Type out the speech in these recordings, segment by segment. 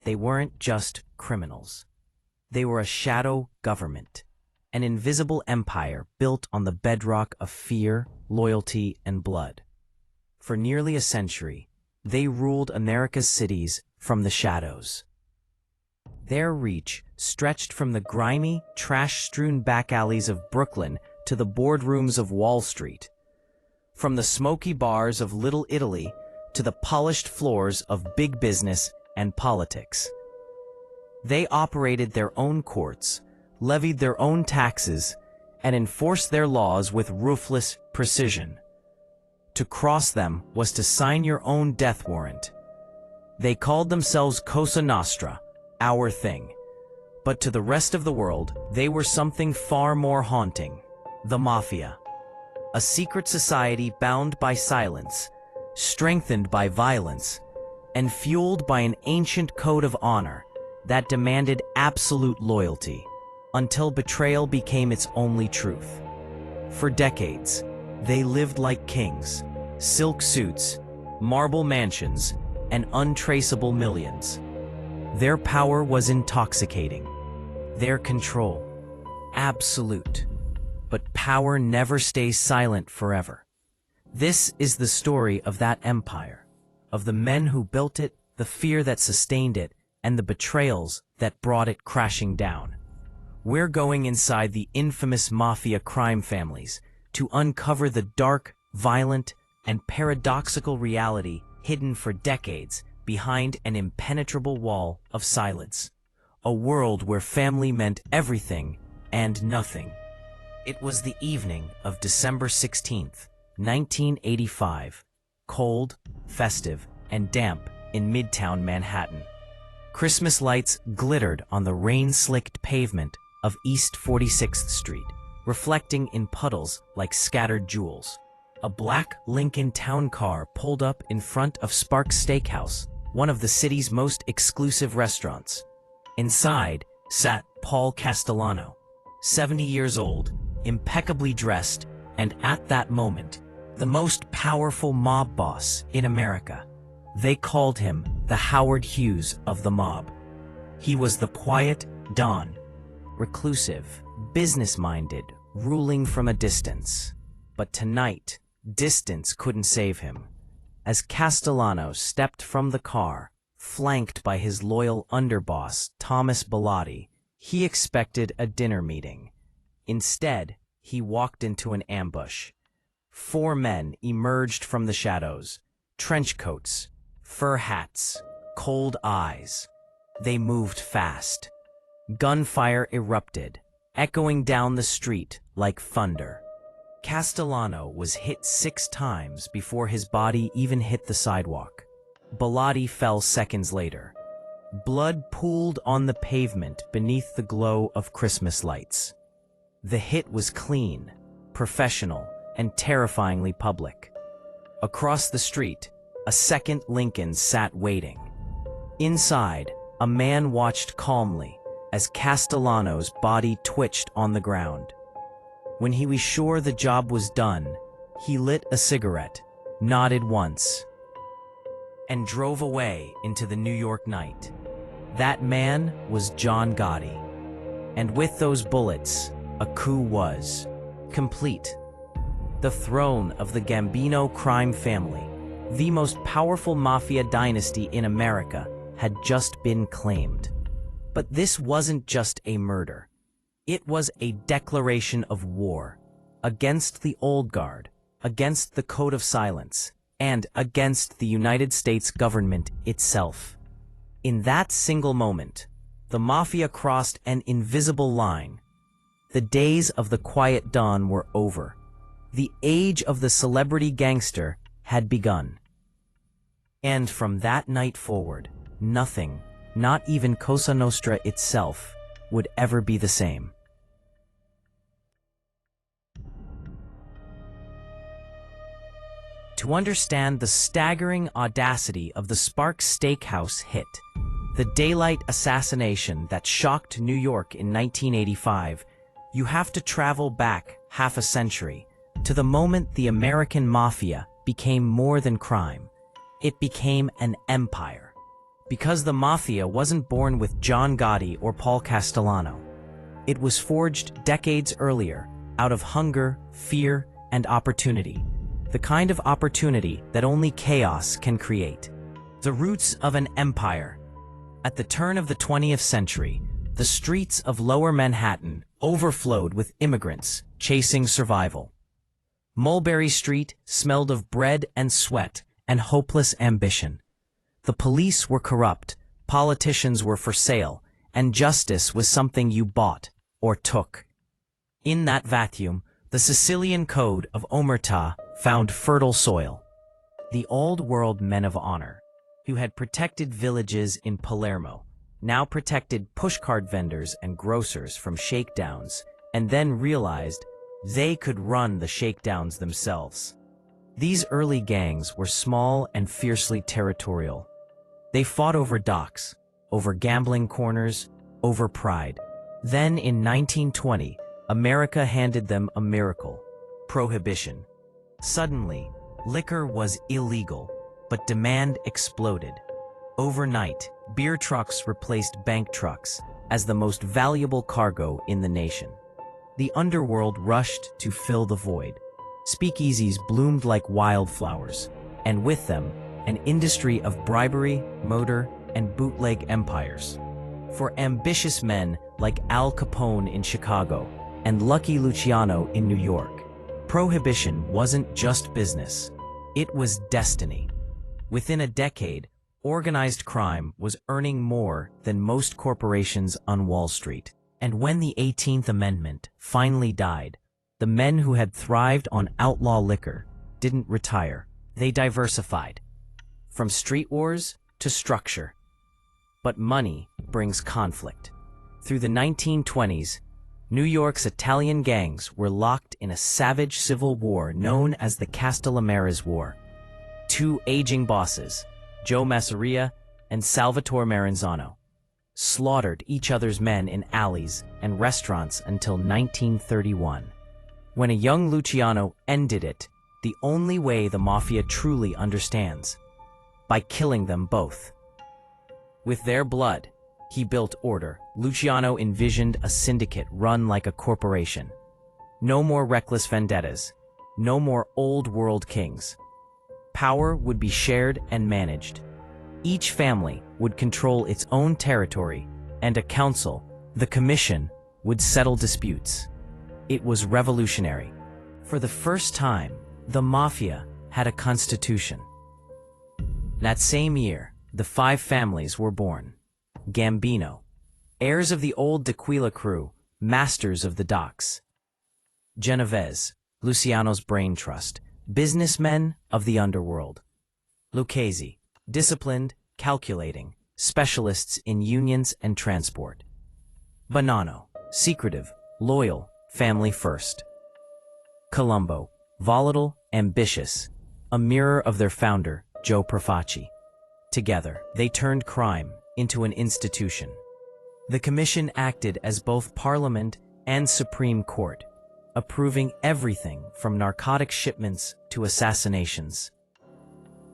They weren't just criminals. They were a shadow government, an invisible empire built on the bedrock of fear, loyalty, and blood. For nearly a century, they ruled America's cities from the shadows. Their reach stretched from the grimy, trash-strewn back alleys of Brooklyn to the boardrooms of Wall Street, from the smoky bars of Little Italy to the polished floors of big business and politics. They operated their own courts, levied their own taxes, and enforced their laws with ruthless precision. To cross them was to sign your own death warrant. They called themselves Cosa Nostra, our thing. But to the rest of the world, they were something far more haunting: the Mafia. A secret society bound by silence, strengthened by violence, and fueled by an ancient code of honor that demanded absolute loyalty, until betrayal became its only truth. For decades, they lived like kings: silk suits, marble mansions, and untraceable millions. Their power was intoxicating. Their control, absolute. But power never stays silent forever. This is the story of that empire, of the men who built it, the fear that sustained it, and the betrayals that brought it crashing down. We're going inside the infamous Mafia crime families to uncover the dark, violent, and paradoxical reality hidden for decades behind an impenetrable wall of silence. A world where family meant everything and nothing. It was the evening of December 16th, 1985, cold, festive, and damp in Midtown Manhattan. Christmas lights glittered on the rain-slicked pavement of East 46th Street, reflecting in puddles like scattered jewels. A black Lincoln town car pulled up in front of Sparks Steakhouse, one of the city's most exclusive restaurants. Inside sat Paul Castellano, 70 years old, impeccably dressed, and at that moment, the most powerful mob boss in America. They called him the Howard Hughes of the mob. He was the quiet Don, reclusive, business-minded, ruling from a distance. But tonight, distance couldn't save him. As Castellano stepped from the car, flanked by his loyal underboss, Thomas Bellotti, he expected a dinner meeting. Instead, he walked into an ambush. 4 men emerged from the shadows, trench coats, fur hats, cold eyes. They moved fast. Gunfire erupted, echoing down the street like thunder. Castellano was hit 6 times before his body even hit the sidewalk. Bellotti fell seconds later. Blood pooled on the pavement beneath the glow of Christmas lights. The hit was clean, professional, and terrifyingly public. Across the street, a second Lincoln sat waiting. Inside, a man watched calmly as Castellano's body twitched on the ground. When he was sure the job was done, he lit a cigarette, nodded once, and drove away into the New York night. That man was John Gotti. And with those bullets, a coup was complete. The throne of the Gambino crime family, the most powerful mafia dynasty in America, had just been claimed. But this wasn't just a murder. It was a declaration of war against the old guard, against the code of silence, and against the United States government itself. In that single moment, the Mafia crossed an invisible line. The days of the quiet Don were over. The age of the celebrity gangster had begun. And from that night forward, nothing, not even Cosa Nostra itself, would ever be the same. To understand the staggering audacity of the Sparks Steakhouse hit, the daylight assassination that shocked New York in 1985, you have to travel back half a century to the moment the American Mafia became more than crime. It became an empire. Because the Mafia wasn't born with John Gotti or Paul Castellano. It was forged decades earlier, out of hunger, fear, and opportunity. The kind of opportunity that only chaos can create. The roots of an empire. At the turn of the 20th century, the streets of Lower Manhattan overflowed with immigrants chasing survival. Mulberry Street smelled of bread and sweat and hopeless ambition. The police were corrupt, politicians were for sale, and justice was something you bought or took. In that vacuum, the Sicilian Code of Omertà found fertile soil. The old-world men of honor, who had protected villages in Palermo, now protected pushcart vendors and grocers from shakedowns, and then realized they could run the shakedowns themselves. These early gangs were small and fiercely territorial. They fought over docks, over gambling corners, over pride. Then in 1920, America handed them a miracle: prohibition. Suddenly, liquor was illegal, but demand exploded. Overnight, beer trucks replaced bank trucks as the most valuable cargo in the nation. The underworld rushed to fill the void. Speakeasies bloomed like wildflowers, and with them, an industry of bribery, murder, and bootleg empires. For ambitious men like Al Capone in Chicago and Lucky Luciano in New York, prohibition wasn't just business, it was destiny. Within a decade, organized crime was earning more than most corporations on Wall Street. And when the 18th Amendment finally died, the men who had thrived on outlaw liquor didn't retire. They diversified, from street wars to structure. But money brings conflict. Through the 1920s, New York's Italian gangs were locked in a savage civil war known as the Castellammare War. Two aging bosses, Joe Masseria and Salvatore Maranzano, slaughtered each other's men in alleys and restaurants until 1931. When a young Luciano ended it, the only way the Mafia truly understands: by killing them both. With their blood, he built order. Luciano envisioned a syndicate run like a corporation. No more reckless vendettas, no more old-world kings. Power would be shared and managed. Each family would control its own territory, and a council, the commission, would settle disputes. It was revolutionary. For the first time, the Mafia had a constitution. That same year, the 5 families were born. Gambino, heirs of the old D'Aquila crew, masters of the docks. Genovese, Luciano's brain trust, businessmen of the underworld. Lucchese, disciplined, calculating, specialists in unions and transport. Bonanno, secretive, loyal, family first. Colombo, volatile, ambitious, a mirror of their founder, Joe Profaci. Together, they turned crime into an institution. The commission acted as both parliament and Supreme Court, approving everything from narcotic shipments to assassinations.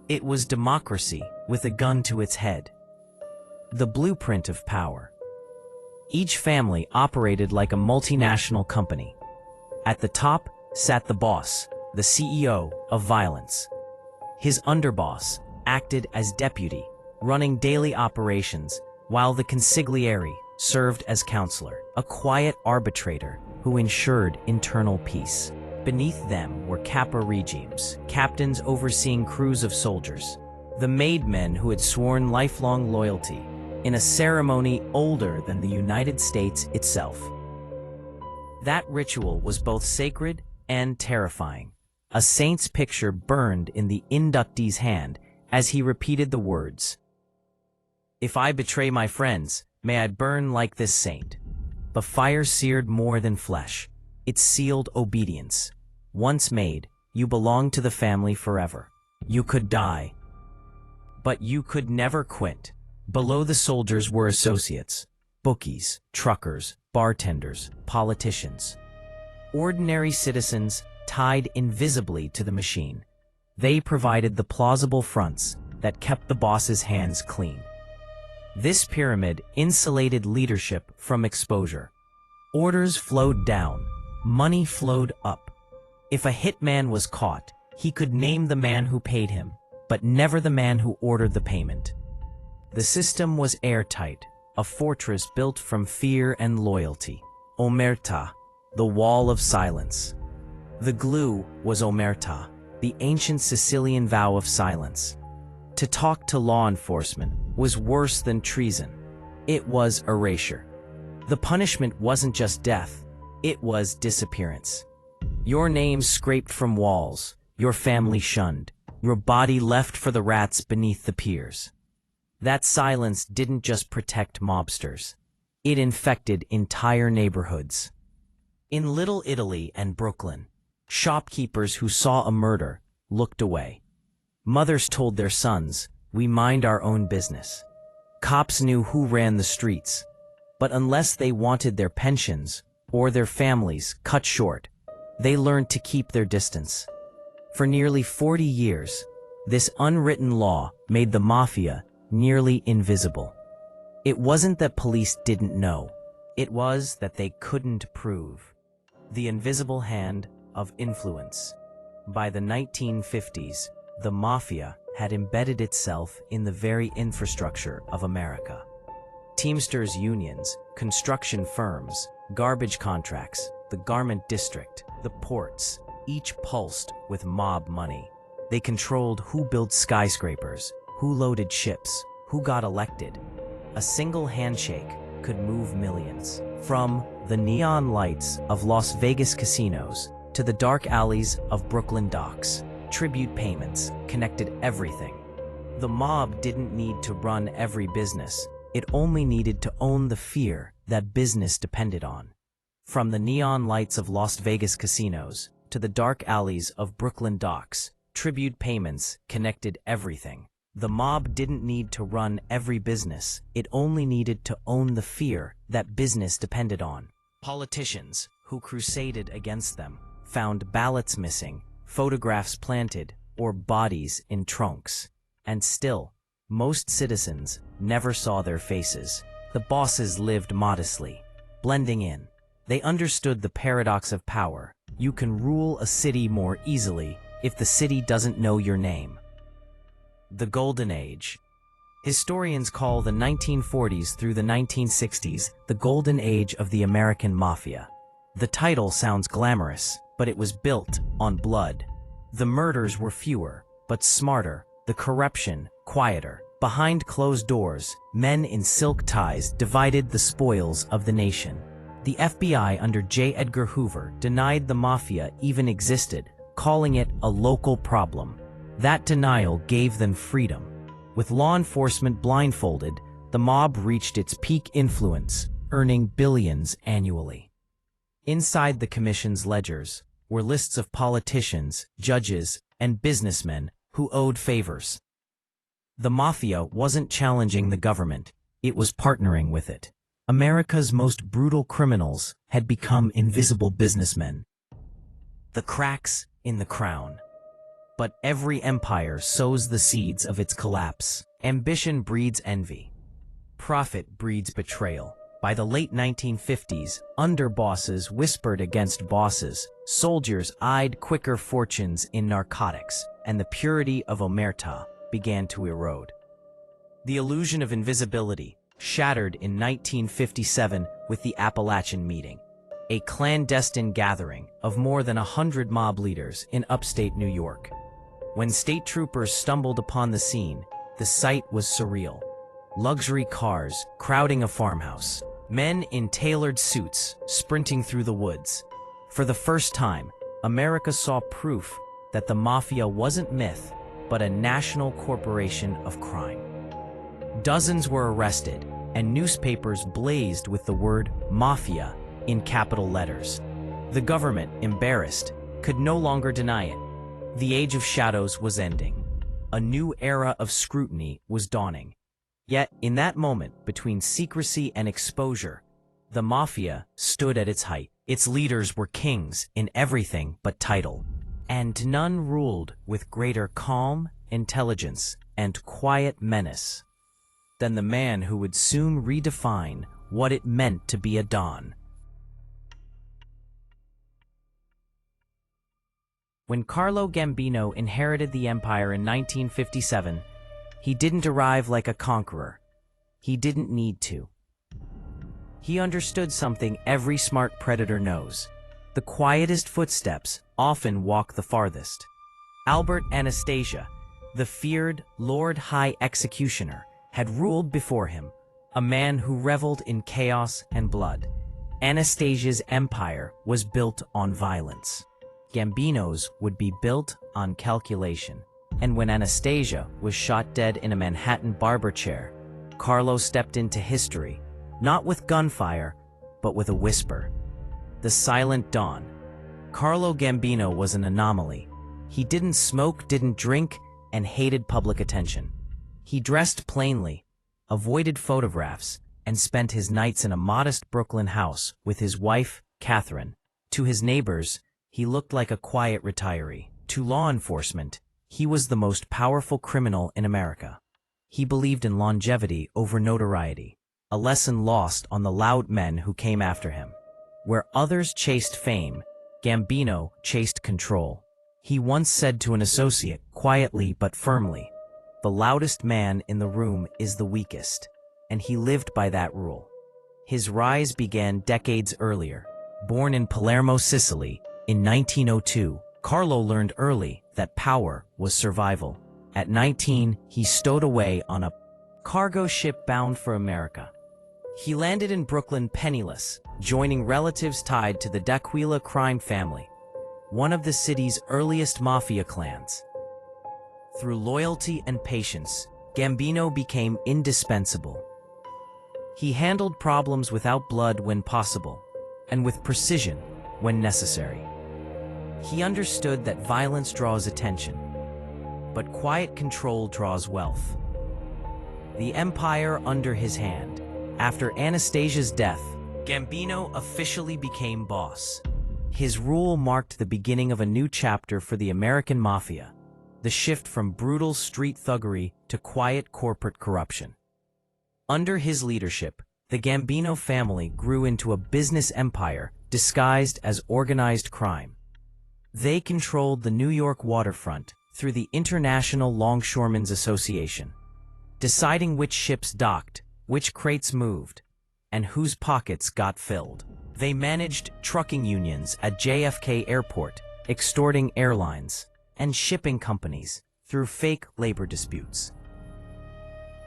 It was democracy with a gun to its head. The blueprint of power. Each family operated like a multinational company. At the top sat the boss, the CEO of violence. His underboss acted as deputy, running daily operations, while the consigliere served as counselor, a quiet arbitrator who ensured internal peace. Beneath them were Kappa regimes, captains overseeing crews of soldiers, the made men who had sworn lifelong loyalty in a ceremony older than the United States itself. That ritual was both sacred and terrifying. A saint's picture burned in the inductee's hand as he repeated the words, "If I betray my friends, may I burn like this saint." The fire seared more than flesh. It sealed obedience. Once made, you belonged to the family forever. You could die, but you could never quit. Below the soldiers were associates, bookies, truckers, bartenders, politicians. Ordinary citizens tied invisibly to the machine. They provided the plausible fronts that kept the boss's hands clean. This pyramid insulated leadership from exposure. Orders flowed down, money flowed up. If a hitman was caught, he could name the man who paid him, but never the man who ordered the payment. The system was airtight, a fortress built from fear and loyalty. Omertà, the wall of silence. The glue was Omertà, the ancient Sicilian vow of silence. To talk to law enforcement was worse than treason. It was erasure. The punishment wasn't just death, it was disappearance. Your name scraped from walls, your family shunned, your body left for the rats beneath the piers. That silence didn't just protect mobsters. It infected entire neighborhoods. In Little Italy and Brooklyn, shopkeepers who saw a murder looked away. Mothers told their sons, "We mind our own business." Cops knew who ran the streets, but unless they wanted their pensions or their families cut short, they learned to keep their distance. For nearly 40 years, this unwritten law made the mafia nearly invisible. It wasn't that police didn't know, it was that they couldn't prove. The invisible hand of influence. By the 1950s, the mafia had embedded itself in the very infrastructure of America. Teamsters unions, construction firms, garbage contracts, the garment district, the ports, each pulsed with mob money. They controlled who built skyscrapers, who loaded ships, who got elected. A single handshake could move millions. From the neon lights of Las Vegas casinos to the dark alleys of Brooklyn docks, tribute payments connected everything. The mob didn't need to run every business. It only needed to own the fear that business depended on. From the neon lights of Las Vegas casinos to the dark alleys of Brooklyn docks, tribute payments connected everything. The mob didn't need to run every business. It only needed to own the fear that business depended on. Politicians who crusaded against them found ballots missing, photographs planted, or bodies in trunks. And still, most citizens never saw their faces. The bosses lived modestly, blending in. They understood the paradox of power. You can rule a city more easily if the city doesn't know your name. The Golden Age. Historians call the 1940s through the 1960s the Golden Age of the American Mafia. The title sounds glamorous, but it was built on blood. The murders were fewer, but smarter. The corruption, quieter. Behind closed doors, men in silk ties divided the spoils of the nation. The FBI under J. Edgar Hoover denied the mafia even existed, calling it a local problem. That denial gave them freedom. With law enforcement blindfolded, the mob reached its peak influence, earning billions annually. Inside the commission's ledgers were lists of politicians, judges, and businessmen who owed favors. The mafia wasn't challenging the government, it was partnering with it. America's most brutal criminals had become invisible businessmen. The cracks in the crown. But every empire sows the seeds of its collapse. Ambition breeds envy. Profit breeds betrayal. By the late 1950s, underbosses whispered against bosses, soldiers eyed quicker fortunes in narcotics, and the purity of Omertà began to erode. The illusion of invisibility shattered in 1957 with the Appalachian Meeting, a clandestine gathering of more than 100 mob leaders in upstate New York. When state troopers stumbled upon the scene, the sight was surreal. Luxury cars crowding a farmhouse, men in tailored suits sprinting through the woods. For the first time, America saw proof that the mafia wasn't myth, but a national corporation of crime. Dozens were arrested, and newspapers blazed with the word mafia in capital letters. The government, embarrassed, could no longer deny it. The age of shadows was ending. A new era of scrutiny was dawning. Yet, in that moment between secrecy and exposure, the mafia stood at its height. Its leaders were kings in everything but title, and none ruled with greater calm, intelligence, and quiet menace. than the man who would soon redefine what it meant to be a Don. When Carlo Gambino inherited the empire in 1957, he didn't arrive like a conqueror. He didn't need to. He understood something every smart predator knows. The quietest footsteps often walk the farthest. Albert Anastasia, the feared Lord High Executioner, had ruled before him, a man who reveled in chaos and blood. Anastasia's empire was built on violence. Gambino's would be built on calculation. And when Anastasia was shot dead in a Manhattan barber chair, Carlo stepped into history, not with gunfire, but with a whisper. The Silent Dawn. Carlo Gambino was an anomaly. He didn't smoke, didn't drink, and hated public attention. He dressed plainly, avoided photographs, and spent his nights in a modest Brooklyn house with his wife, Catherine. To his neighbors, he looked like a quiet retiree. To law enforcement, he was the most powerful criminal in America. He believed in longevity over notoriety, a lesson lost on the loud men who came after him. Where others chased fame, Gambino chased control. He once said to an associate, quietly but firmly, "The loudest man in the room is the weakest," and he lived by that rule. His rise began decades earlier. Born in Palermo, Sicily, in 1902, Carlo learned early that power was survival. At 19, he stowed away on a cargo ship bound for America. He landed in Brooklyn penniless, joining relatives tied to the D'Aquila crime family, one of the city's earliest mafia clans. Through loyalty and patience, Gambino became indispensable. He handled problems without blood when possible, and with precision when necessary. He understood that violence draws attention, but quiet control draws wealth. The empire under his hand. After Anastasia's death, Gambino officially became boss. His rule marked the beginning of a new chapter for the American Mafia, the shift from brutal street thuggery to quiet corporate corruption. Under his leadership, the Gambino family grew into a business empire disguised as organized crime. They controlled the New York waterfront through the International Longshoremen's Association, deciding which ships docked, which crates moved, and whose pockets got filled. They managed trucking unions at JFK Airport, extorting airlines, and shipping companies through fake labor disputes.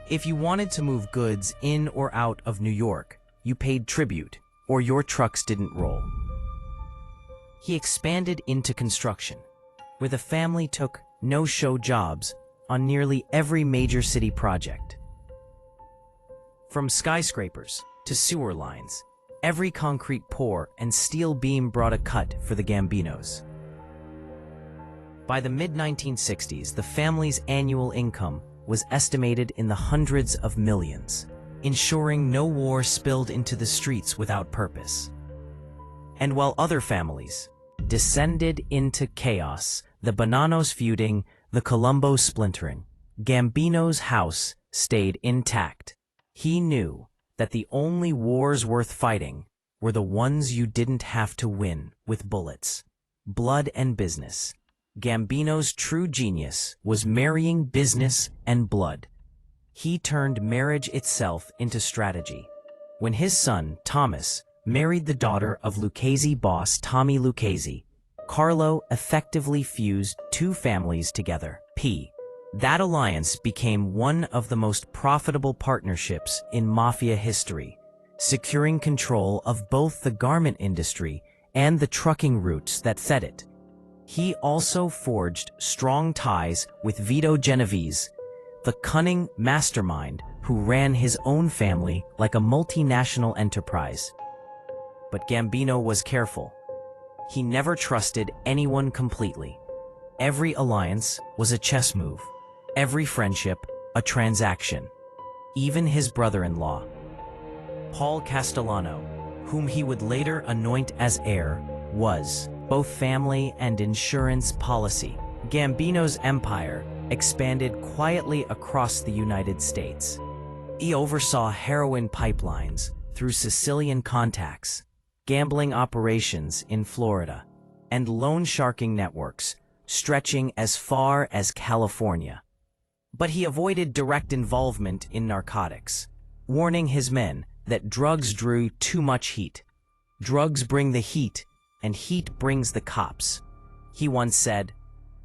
If you wanted to move goods in or out of New York, you paid tribute, or your trucks didn't roll. He expanded into construction, where the family took no-show jobs on nearly every major city project. From skyscrapers to sewer lines, every concrete pour and steel beam brought a cut for the Gambinos. By the mid-1960s, the family's annual income was estimated in the hundreds of millions, ensuring no war spilled into the streets without purpose. And while other families descended into chaos, the Bonanos feuding, the Colombo splintering, Gambino's house stayed intact. He knew that the only wars worth fighting were the ones you didn't have to win with bullets, blood, and business. Gambino's true genius was marrying business and blood. He turned marriage itself into strategy. When his son, Thomas, married the daughter of Lucchese boss Tommy Lucchese, Carlo effectively fused two families together. That alliance became one of the most profitable partnerships in mafia history, securing control of both the garment industry and the trucking routes that fed it. He also forged strong ties with Vito Genovese, the cunning mastermind who ran his own family like a multinational enterprise. But Gambino was careful. He never trusted anyone completely. Every alliance was a chess move. Every friendship, a transaction. Even his brother-in-law, Paul Castellano, whom he would later anoint as heir, was both family and insurance policy. Gambino's empire expanded quietly across the United States. He oversaw heroin pipelines through Sicilian contacts, gambling operations in Florida, and loan sharking networks stretching as far as California. But he avoided direct involvement in narcotics, warning his men that drugs drew too much heat. Drugs bring the heat, and heat brings the cops. He once said,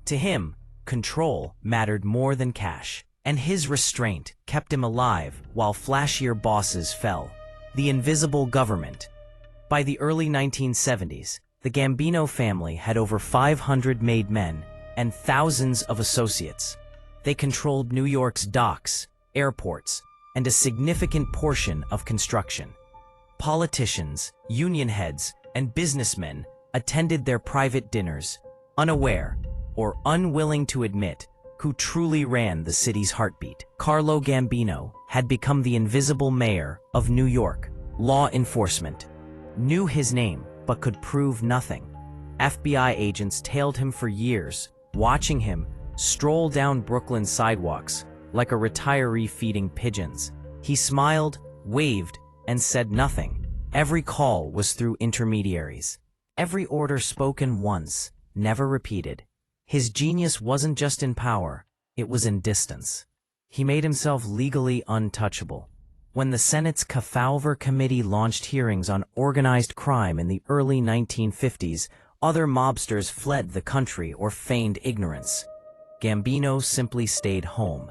to him, control mattered more than cash, and his restraint kept him alive while flashier bosses fell. The invisible government. By the early 1970s, the Gambino family had over 500 made men and thousands of associates. They controlled New York's docks, airports, and a significant portion of construction. Politicians, union heads, and businessmen attended their private dinners, unaware or unwilling to admit who truly ran the city's heartbeat. Carlo Gambino had become the invisible mayor of New York. Law enforcement knew his name but could prove nothing. FBI agents tailed him for years, watching him stroll down Brooklyn sidewalks like a retiree feeding pigeons. He smiled, waved, and said nothing. Every call was through intermediaries. Every order spoken once, never repeated. His genius wasn't just in power, it was in distance. He made himself legally untouchable. When the Senate's takeover committee launched hearings on organized crime in the early 1950s, other mobsters fled the country or feigned ignorance. Gambino simply stayed home.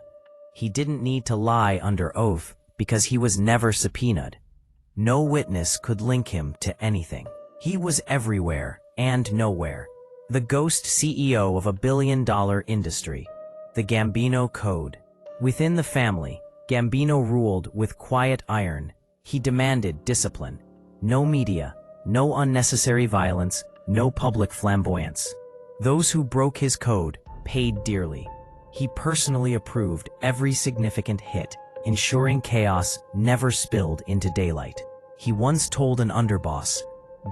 He didn't need to lie under oath because he was never subpoenaed. No witness could link him to anything. He was everywhere and nowhere. The ghost CEO of a billion-dollar industry. The Gambino Code. Within the family, Gambino ruled with quiet iron. He demanded discipline. No media, no unnecessary violence, no public flamboyance. Those who broke his code paid dearly. He personally approved every significant hit, ensuring chaos never spilled into daylight. He once told an underboss,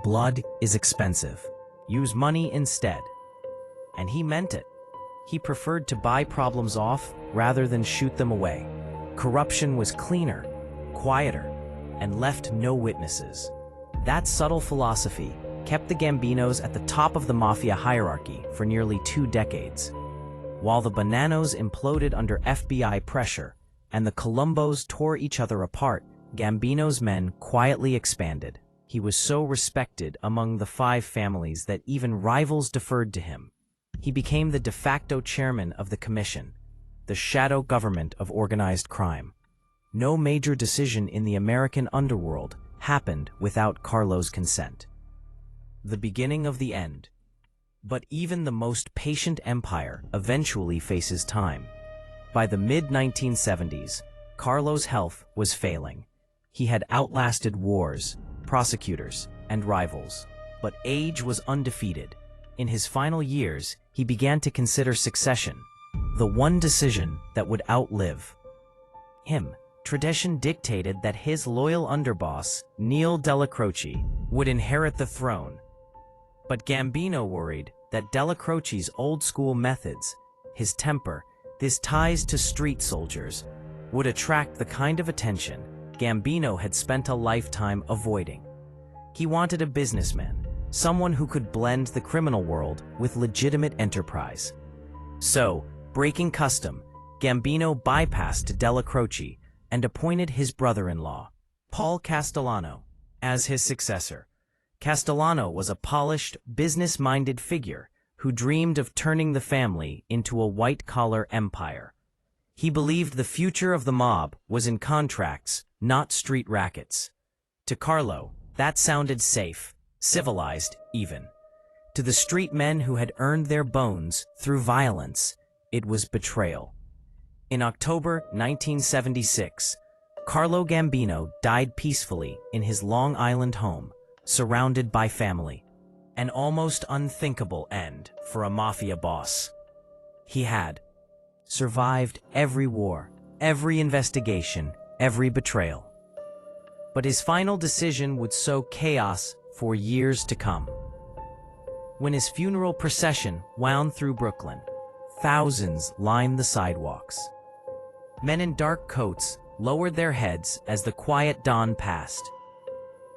"Blood is expensive. Use money instead." And he meant it. He preferred to buy problems off rather than shoot them away. Corruption was cleaner, quieter, and left no witnesses. That subtle philosophy kept the Gambinos at the top of the mafia hierarchy for nearly 2 decades. While the Bananos imploded under FBI pressure and the Colombos tore each other apart, Gambino's men quietly expanded. He was so respected among the 5 families that even rivals deferred to him. He became the de facto chairman of the commission, the shadow government of organized crime. No major decision in the American underworld happened without Carlo's consent. The beginning of the end. But even the most patient empire eventually faces time. By the mid-1970s, Carlo's health was failing. He had outlasted wars, prosecutors, and rivals. But age was undefeated. In his final years, he began to consider succession, the one decision that would outlive him. Tradition dictated that his loyal underboss, Neil Della Croce, would inherit the throne. But Gambino worried that Della Croce's old-school methods, his temper, his ties to street soldiers, would attract the kind of attention Gambino had spent a lifetime avoiding. He wanted a businessman, someone who could blend the criminal world with legitimate enterprise. So, breaking custom, Gambino bypassed Della Croce and appointed his brother-in-law, Paul Castellano, as his successor. Castellano was a polished, business-minded figure who dreamed of turning the family into a white-collar empire. He believed the future of the mob was in contracts, not street rackets. To Carlo, that sounded safe, civilized even. To the street men who had earned their bones through violence, it was betrayal. In October 1976, Carlo Gambino died peacefully in his Long Island home, surrounded by family. An almost unthinkable end for a mafia boss. He had survived every war, every investigation, every betrayal. But his final decision would sow chaos for years to come. When his funeral procession wound through Brooklyn, thousands lined the sidewalks. Men in dark coats lowered their heads as the quiet dawn passed.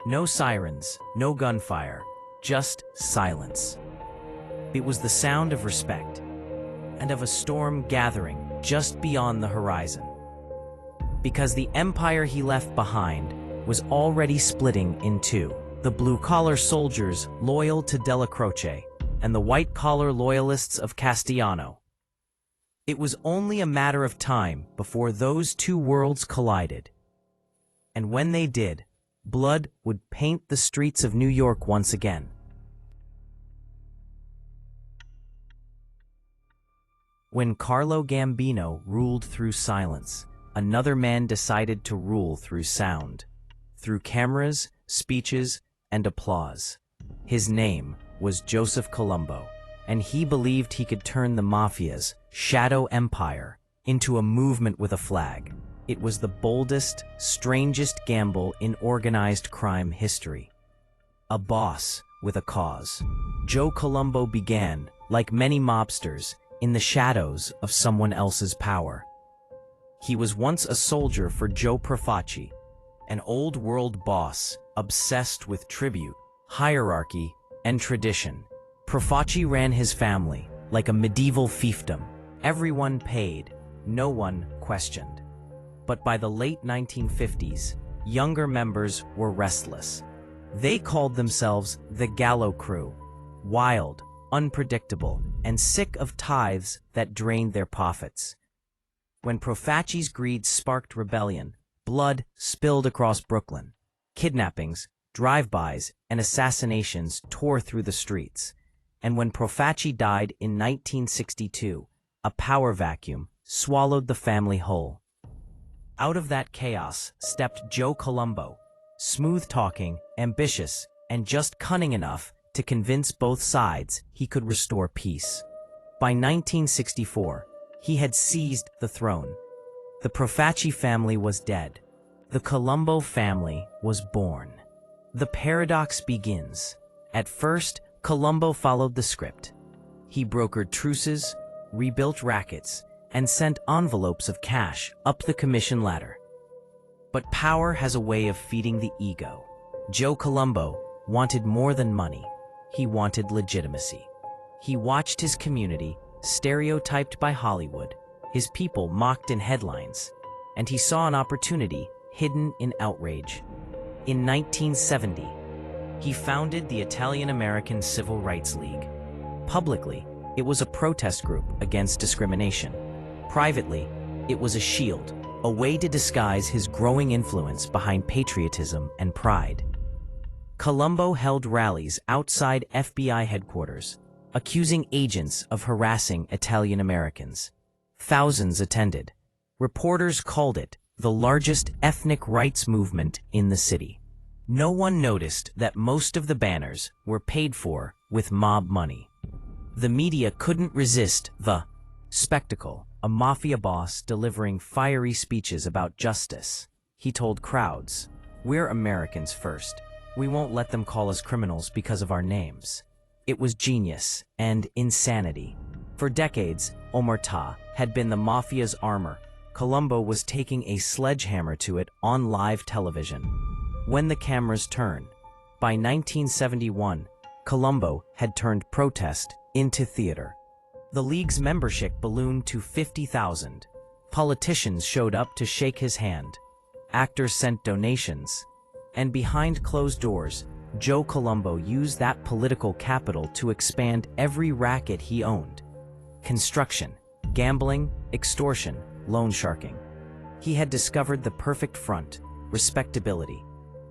No sirens, no gunfire, just silence. It was the sound of respect and of a storm gathering just beyond the horizon. Because the empire he left behind was already splitting in two. The blue-collar soldiers loyal to Della Croce and the white-collar loyalists of Castellano. It was only a matter of time before those two worlds collided. And when they did, blood would paint the streets of New York once again. When Carlo Gambino ruled through silence, another man decided to rule through sound, through cameras, speeches, and applause. His name was Joseph Colombo, and he believed he could turn the Mafia's shadow empire into a movement with a flag. It was the boldest, strangest gamble in organized crime history. A boss with a cause. Joe Colombo began, like many mobsters, in the shadows of someone else's power. He was once a soldier for Joe Profaci, an old-world boss obsessed with tribute, hierarchy, and tradition. Profaci ran his family like a medieval fiefdom. Everyone paid, no one questioned. But by the late 1950s, younger members were restless. They called themselves the Gallo Crew, wild, unpredictable, and sick of tithes that drained their profits. When Profaci's greed sparked rebellion, blood spilled across Brooklyn. Kidnappings, drive-bys, and assassinations tore through the streets. And when Profaci died in 1962, a power vacuum swallowed the family whole. Out of that chaos stepped Joe Colombo, smooth-talking, ambitious, and just cunning enough to convince both sides he could restore peace. By 1964, he had seized the throne. The Profaci family was dead. The Colombo family was born. The paradox begins. At first, Colombo followed the script. He brokered truces, rebuilt rackets, and sent envelopes of cash up the commission ladder. But power has a way of feeding the ego. Joe Colombo wanted more than money. He wanted legitimacy. He watched his community stereotyped by Hollywood, his people mocked in headlines, and he saw an opportunity hidden in outrage. In 1970, he founded the Italian-American Civil Rights League. Publicly, it was a protest group against discrimination. Privately, it was a shield, a way to disguise his growing influence behind patriotism and pride. Colombo held rallies outside FBI headquarters, accusing agents of harassing Italian Americans. Thousands attended. Reporters called it the largest ethnic rights movement in the city. No one noticed that most of the banners were paid for with mob money. The media couldn't resist the spectacle, a mafia boss delivering fiery speeches about justice. He told crowds, "We're Americans first. We won't let them call us criminals because of our names." It was genius and insanity. For decades, Omertà had been the mafia's armor. Colombo was taking a sledgehammer to it on live television. When the cameras turned, by 1971, Colombo had turned protest into theater. The league's membership ballooned to 50,000. Politicians showed up to shake his hand. Actors sent donations. And behind closed doors, Joe Colombo used that political capital to expand every racket he owned. Construction, gambling, extortion, loan sharking. He had discovered the perfect front, respectability.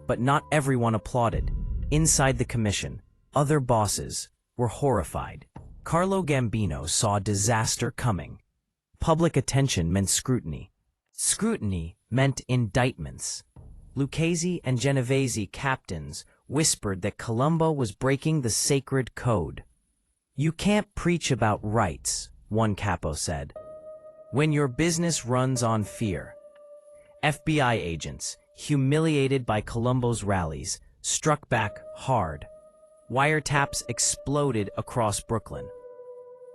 But not everyone applauded. Inside the commission, other bosses were horrified. Carlo Gambino saw disaster coming. Public attention meant scrutiny. Scrutiny meant indictments. Lucchese and Genovese captains whispered that Colombo was breaking the sacred code. "You can't preach about rights," one capo said, "when your business runs on fear." FBI agents, humiliated by Colombo's rallies, struck back hard. Wiretaps exploded across Brooklyn.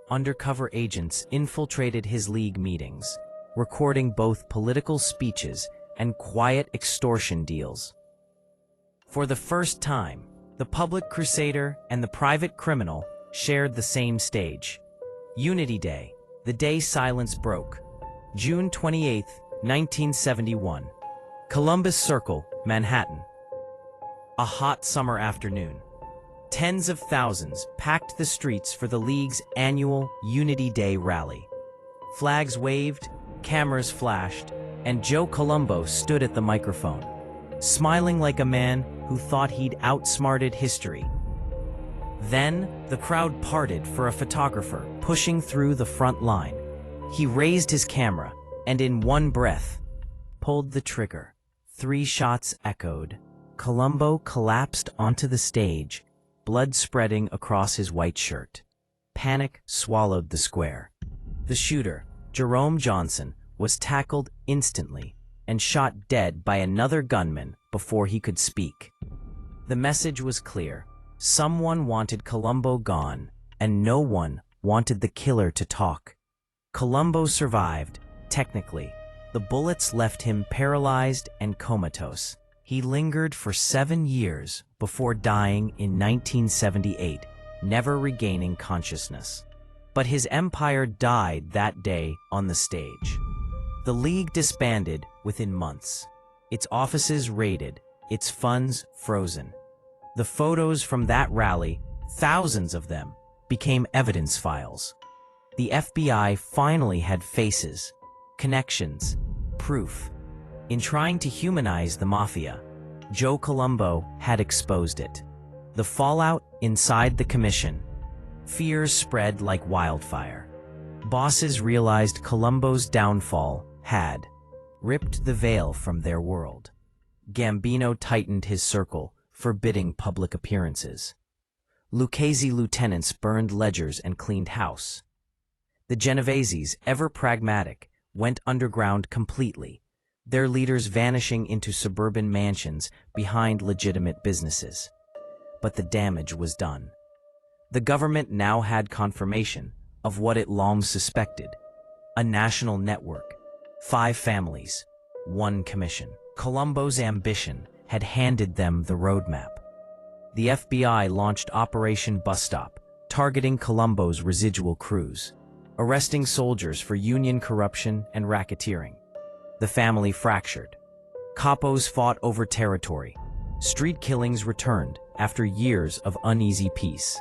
Undercover agents infiltrated his league meetings, recording both political speeches and quiet extortion deals. For the first time, the public crusader and the private criminal shared the same stage. Unity Day, the day silence broke. June 28, 1971. Columbus Circle, Manhattan. A hot summer afternoon. Tens of thousands packed the streets for the League's annual Unity Day rally. Flags waved, cameras flashed, and Joe Colombo stood at the microphone, smiling like a man who thought he'd outsmarted history. Then, the crowd parted for a photographer pushing through the front line. He raised his camera, and in one breath, pulled the trigger. 3 shots echoed. Colombo collapsed onto the stage, blood spreading across his white shirt. Panic swallowed the square. The shooter, Jerome Johnson, was tackled instantly and shot dead by another gunman before he could speak. The message was clear. Someone wanted Colombo gone, and no one wanted the killer to talk. Colombo survived, technically. The bullets left him paralyzed and comatose. He lingered for 7 years before dying in 1978, never regaining consciousness. But his empire died that day on the stage. The League disbanded within months. Its offices raided, its funds frozen. The photos from that rally, thousands of them, became evidence files. The FBI finally had faces, connections, proof. In trying to humanize the Mafia, Joe Colombo had exposed it. The fallout inside the commission. Fears spread like wildfire. Bosses realized Colombo's downfall had ripped the veil from their world. Gambino tightened his circle, forbidding public appearances. Lucchese lieutenants burned ledgers and cleaned house. The Genoveses, ever pragmatic, went underground completely, their leaders vanishing into suburban mansions behind legitimate businesses. But the damage was done. The government now had confirmation of what it long suspected: a national network, 5 families, 1 commission. Colombo's ambition had handed them the roadmap. The FBI launched Operation Bus Stop, targeting Colombo's residual crews, arresting soldiers for union corruption and racketeering. The family fractured. Capos fought over territory. Street killings returned after years of uneasy peace.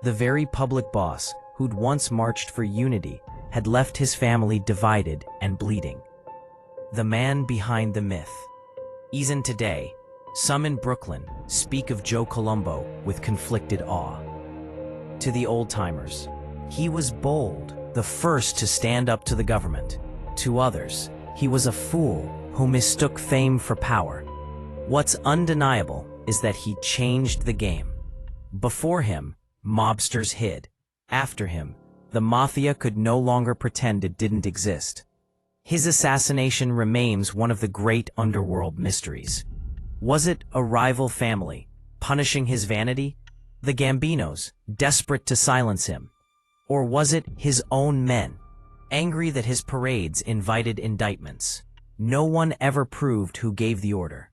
The very public boss who'd once marched for unity had left his family divided and bleeding. The man behind the myth. Even today, some in Brooklyn speak of Joe Colombo with conflicted awe. To the old-timers, he was bold, the first to stand up to the government. To others, he was a fool who mistook fame for power. What's undeniable is that he changed the game. Before him, mobsters hid. After him, the Mafia could no longer pretend it didn't exist. His assassination remains one of the great underworld mysteries. Was it a rival family, punishing his vanity? The Gambinos, desperate to silence him? Or was it his own men, angry that his parades invited indictments? No one ever proved who gave the order.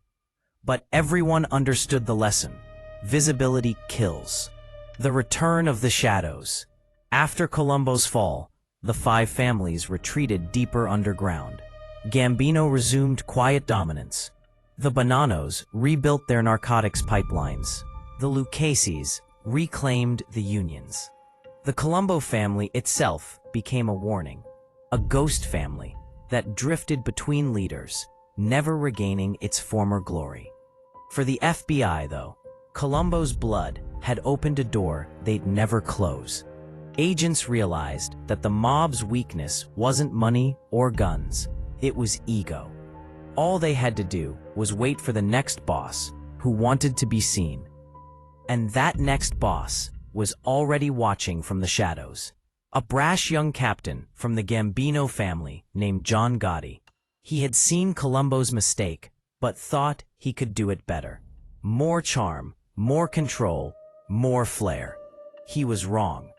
But everyone understood the lesson. Visibility kills. The return of the shadows. After Colombo's fall, the 5 families retreated deeper underground. Gambino resumed quiet dominance. The Bonanos rebuilt their narcotics pipelines. The Luccheses reclaimed the unions. The Colombo family itself became a warning, a ghost family that drifted between leaders, never regaining its former glory. For the FBI, though, Colombo's blood had opened a door they'd never close. Agents realized that the mob's weakness wasn't money or guns, it was ego. All they had to do was wait for the next boss who wanted to be seen. And that next boss was already watching from the shadows. A brash young captain from the Gambino family named John Gotti. He had seen Colombo's mistake, but thought he could do it better. More charm, more control, more flair. He was wrong.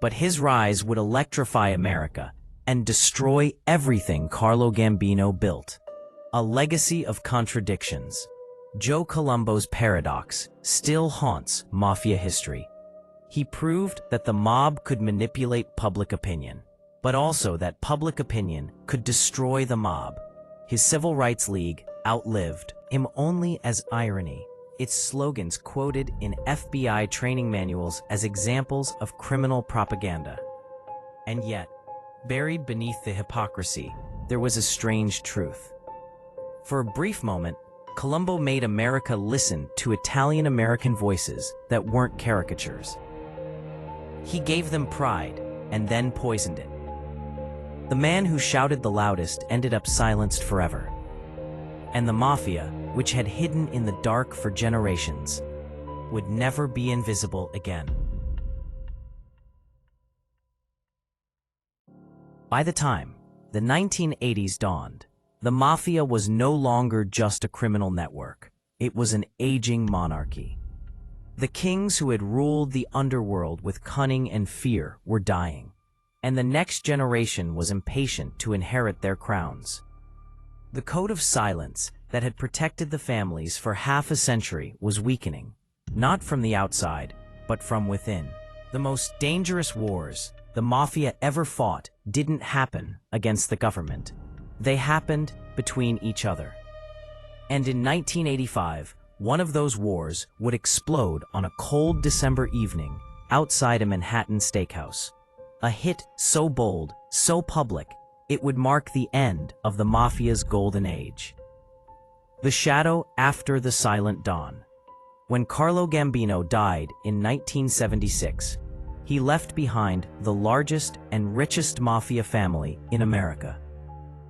But his rise would electrify America and destroy everything Carlo Gambino built. A legacy of contradictions. Joe Colombo's paradox still haunts mafia history. He proved that the mob could manipulate public opinion, but also that public opinion could destroy the mob. His Civil Rights League outlived him only as irony. Its slogans quoted in FBI training manuals as examples of criminal propaganda. And yet, buried beneath the hypocrisy, there was a strange truth. For a brief moment, Colombo made America listen to Italian-American voices that weren't caricatures. He gave them pride and then poisoned it. The man who shouted the loudest ended up silenced forever. And the mafia, which had hidden in the dark for generations, would never be invisible again. By the time the 1980s dawned, the mafia was no longer just a criminal network. It was an aging monarchy. The kings who had ruled the underworld with cunning and fear were dying, and the next generation was impatient to inherit their crowns. The code of silence that had protected the families for half a century was weakening, not from the outside, but from within. The most dangerous wars the mafia ever fought didn't happen against the government. They happened between each other. And in 1985, one of those wars would explode on a cold December evening outside a Manhattan steakhouse. A hit so bold, so public, it would mark the end of the mafia's golden age. The shadow after the silent dawn. When Carlo Gambino died in 1976, he left behind the largest and richest mafia family in America.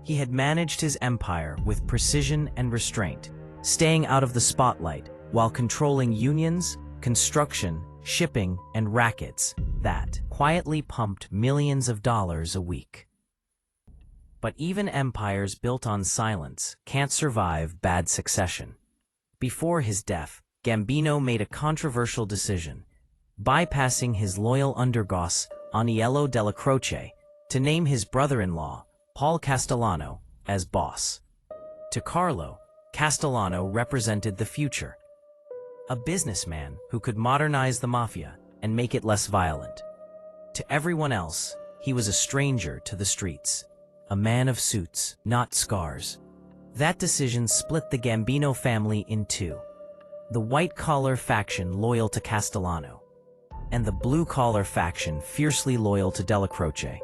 He had managed his empire with precision and restraint, staying out of the spotlight while controlling unions, construction, shipping, and rackets that quietly pumped millions of dollars a week. But even empires built on silence can't survive bad succession. Before his death, Gambino made a controversial decision, bypassing his loyal underboss, Aniello Della Croce, to name his brother-in-law, Paul Castellano, as boss. To Carlo, Castellano represented the future. A businessman who could modernize the mafia and make it less violent. To everyone else, he was a stranger to the streets. A man of suits, not scars. That decision split the Gambino family in two. The white-collar faction loyal to Castellano, and the blue-collar faction fiercely loyal to Della Croce.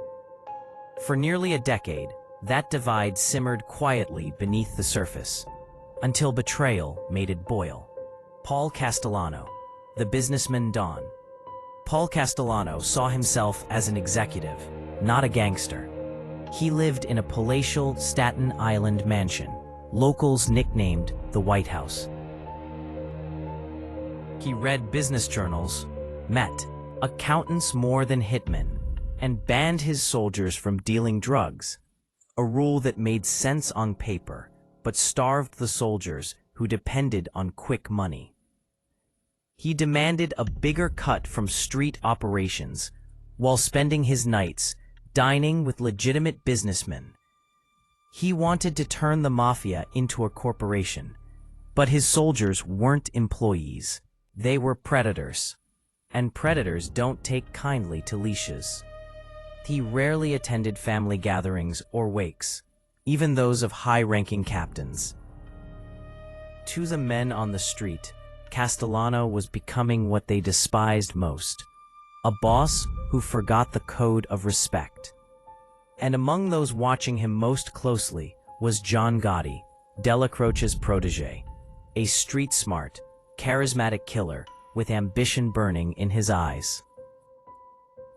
For nearly a decade, that divide simmered quietly beneath the surface, until betrayal made it boil. Paul Castellano, the businessman Don. Paul Castellano saw himself as an executive, not a gangster. He lived in a palatial Staten Island mansion, locals nicknamed the White House. He read business journals, met accountants more than hitmen, and banned his soldiers from dealing drugs, a rule that made sense on paper, but starved the soldiers who depended on quick money. He demanded a bigger cut from street operations, while spending his nights dining with legitimate businessmen. He wanted to turn the mafia into a corporation, but his soldiers weren't employees. They were predators, and predators don't take kindly to leashes. He rarely attended family gatherings or wakes, even those of high-ranking captains. To the men on the street, Castellano was becoming what they despised most, a boss who forgot the code of respect. And among those watching him most closely was John Gotti, Della Croce's protege, a street-smart, charismatic killer with ambition burning in his eyes.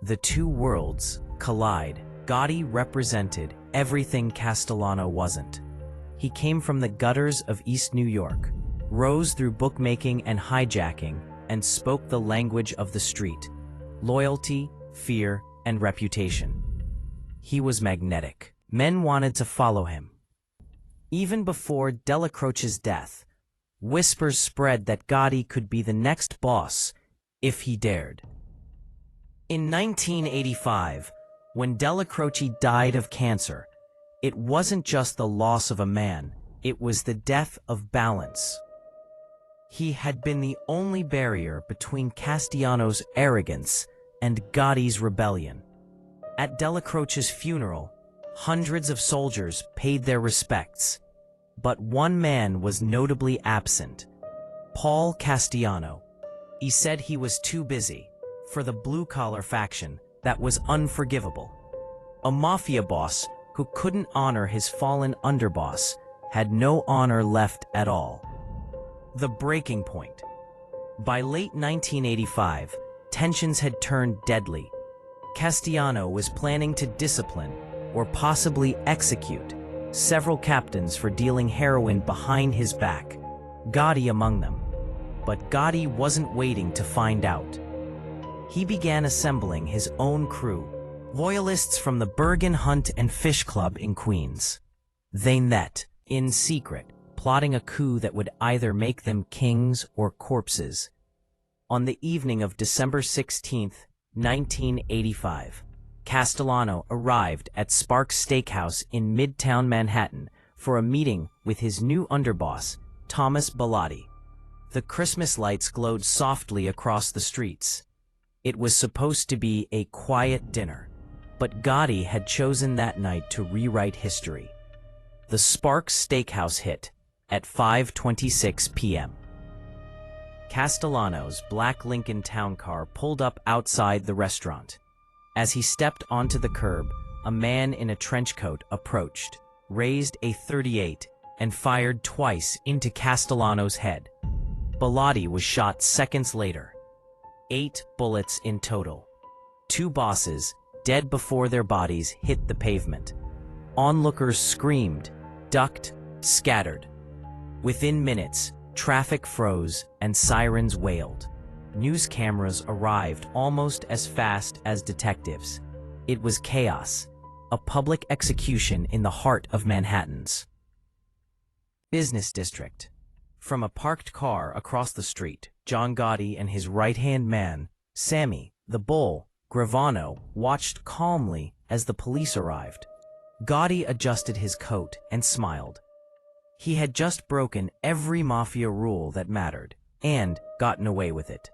The two worlds collide. Gotti represented everything Castellano wasn't. He came from the gutters of East New York, rose through bookmaking and hijacking, and spoke the language of the street: loyalty, fear, and reputation. He was magnetic. Men wanted to follow him. Even before Della Croce's death, whispers spread that Gotti could be the next boss if he dared. In 1985, when Della Croce died of cancer, it wasn't just the loss of a man, It was the death of balance. He had been the only barrier between Castellano's arrogance and Gotti's rebellion. At Della Croce's funeral, hundreds of soldiers paid their respects, but one man was notably absent: Paul Castellano. He said he was too busy. For the blue-collar faction, that was unforgivable. A mafia boss who couldn't honor his fallen underboss had no honor left at all. The breaking point. By late 1985, tensions had turned deadly. Castellano was planning to discipline, or possibly execute, several captains for dealing heroin behind his back, Gotti among them. But Gotti wasn't waiting to find out. He began assembling his own crew, loyalists from the Bergen Hunt and Fish Club in Queens. They met, in secret, plotting a coup that would either make them kings or corpses. On the evening of December 16, 1985, Castellano arrived at Sparks Steakhouse in Midtown Manhattan for a meeting with his new underboss, Thomas Bellotti. The Christmas lights glowed softly across the streets. It was supposed to be a quiet dinner, but Gotti had chosen that night to rewrite history. The Sparks Steakhouse hit at 5:26 p.m. Castellano's black Lincoln Town Car pulled up outside the restaurant. As he stepped onto the curb, a man in a trench coat approached, raised a .38, and fired twice into Castellano's head. Bellotti was shot seconds later. 8 bullets in total. 2 bosses, dead before their bodies hit the pavement. Onlookers screamed, ducked, scattered. Within minutes, traffic froze and sirens wailed. News cameras arrived almost as fast as detectives. It was chaos, a public execution in the heart of Manhattan's business district. From a parked car across the street, John Gotti and his right-hand man, Sammy, the Bull, Gravano, watched calmly as the police arrived. Gotti adjusted his coat and smiled. He had just broken every mafia rule that mattered, and gotten away with it.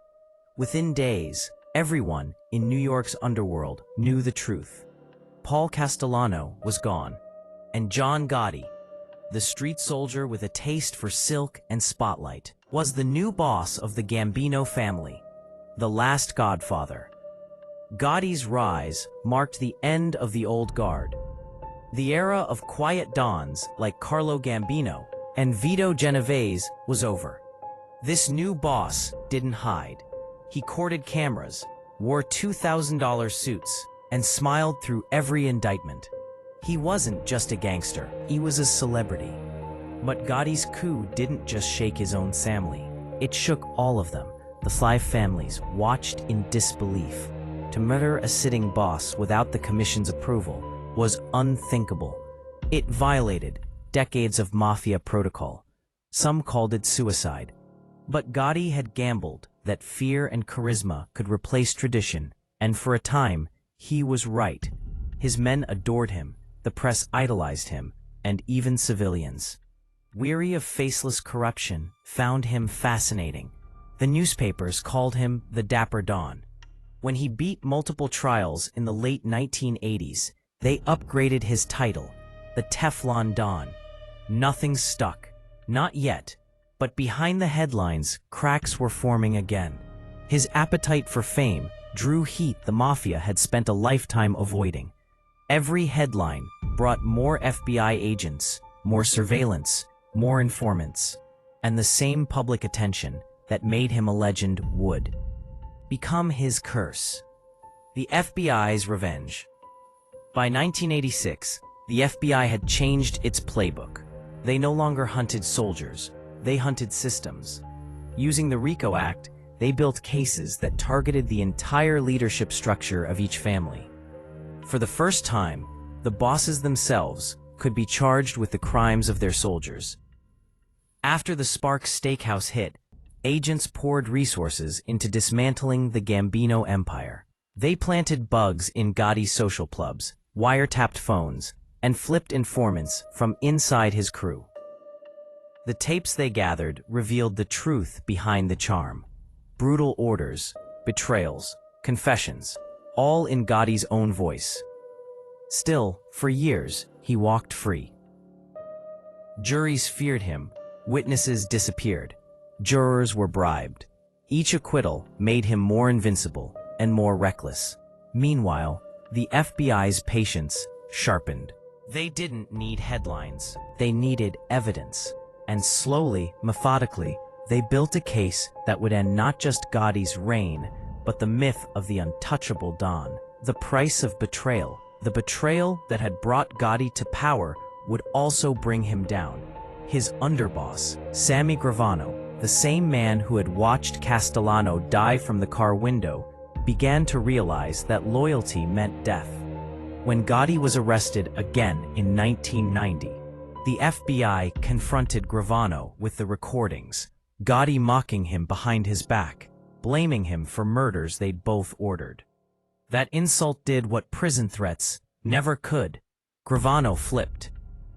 Within days, everyone in New York's underworld knew the truth. Paul Castellano was gone, and John Gotti, the street soldier with a taste for silk and spotlight, was the new boss of the Gambino family, the last godfather. Gotti's rise marked the end of the old guard. The era of quiet dons like Carlo Gambino and Vito Genovese was over. This new boss didn't hide. He courted cameras, wore $2,000 suits, and smiled through every indictment. He wasn't just a gangster, he was a celebrity. But Gotti's coup didn't just shake his own family. It shook all of them. The 5 families watched in disbelief. To murder a sitting boss without the commission's approval was unthinkable. It violated decades of mafia protocol. Some called it suicide. But Gotti had gambled that fear and charisma could replace tradition, and for a time, he was right. His men adored him, the press idolized him, and even civilians, weary of faceless corruption, found him fascinating. The newspapers called him the Dapper Don. When he beat multiple trials in the late 1980s, they upgraded his title, the Teflon Don. Nothing stuck. Not yet. But behind the headlines, cracks were forming again. His appetite for fame drew heat the mafia had spent a lifetime avoiding. Every headline brought more FBI agents, more surveillance, more informants, and the same public attention that made him a legend would become his curse. The FBI's revenge. By 1986, the FBI had changed its playbook. They no longer hunted soldiers. They hunted systems. Using the RICO Act, they built cases that targeted the entire leadership structure of each family. For the first time, the bosses themselves could be charged with the crimes of their soldiers. After the Sparks Steakhouse hit, agents poured resources into dismantling the Gambino empire. They planted bugs in Gotti's social clubs, wiretapped phones, and flipped informants from inside his crew. The tapes they gathered revealed the truth behind the charm. Brutal orders, betrayals, confessions, all in Gotti's own voice. Still, for years, he walked free. Juries feared him, witnesses disappeared, jurors were bribed. Each acquittal made him more invincible and more reckless. Meanwhile, the FBI's patience sharpened. They didn't need headlines, they needed evidence. And slowly, methodically, they built a case that would end not just Gotti's reign, but the myth of the untouchable Don. The price of betrayal. The betrayal that had brought Gotti to power would also bring him down. His underboss, Sammy Gravano, the same man who had watched Castellano die from the car window, began to realize that loyalty meant death. When Gotti was arrested again in 1990, the FBI confronted Gravano with the recordings, Gotti mocking him behind his back, blaming him for murders they'd both ordered. That insult did what prison threats never could. Gravano flipped.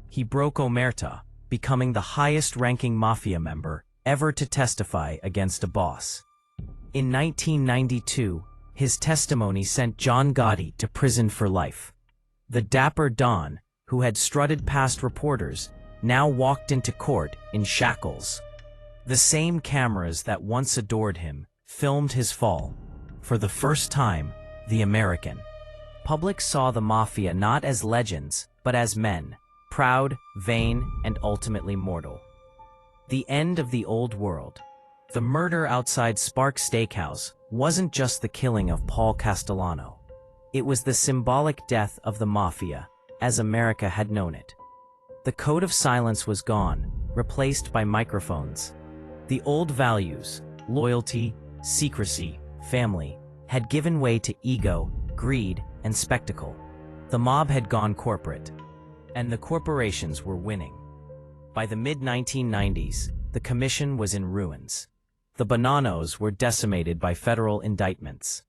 He broke Omertà, becoming the highest-ranking mafia member ever to testify against a boss. In 1992, his testimony sent John Gotti to prison for life. The Dapper Don, who had strutted past reporters, now walked into court in shackles. The same cameras that once adored him filmed his fall. For the first time, the American public saw the mafia not as legends, but as men, proud, vain, and ultimately mortal. The end of the old world. The murder outside Sparks Steakhouse wasn't just the killing of Paul Castellano. It was the symbolic death of the mafia, as America had known it. The code of silence was gone, replaced by microphones. The old values, loyalty, secrecy, family, had given way to ego, greed, and spectacle. The mob had gone corporate, and the corporations were winning. By the mid-1990s, the commission was in ruins. The Bonanos were decimated by federal indictments.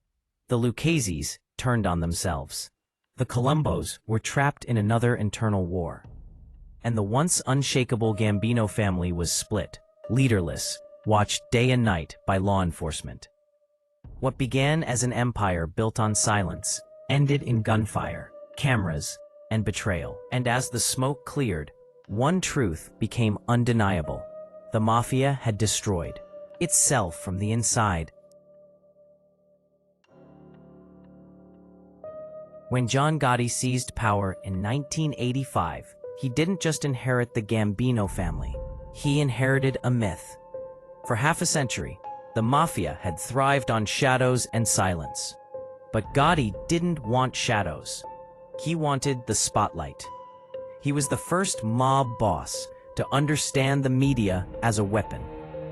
The Lucchese's turned on themselves. The Colombos were trapped in another internal war. And the once unshakable Gambino family was split, leaderless, watched day and night by law enforcement. What began as an empire built on silence ended in gunfire, cameras, and betrayal. And as the smoke cleared, one truth became undeniable. The mafia had destroyed itself from the inside. When John Gotti seized power in 1985, he didn't just inherit the Gambino family. He inherited a myth. For half a century, the mafia had thrived on shadows and silence. But Gotti didn't want shadows. He wanted the spotlight. He was the first mob boss to understand the media as a weapon,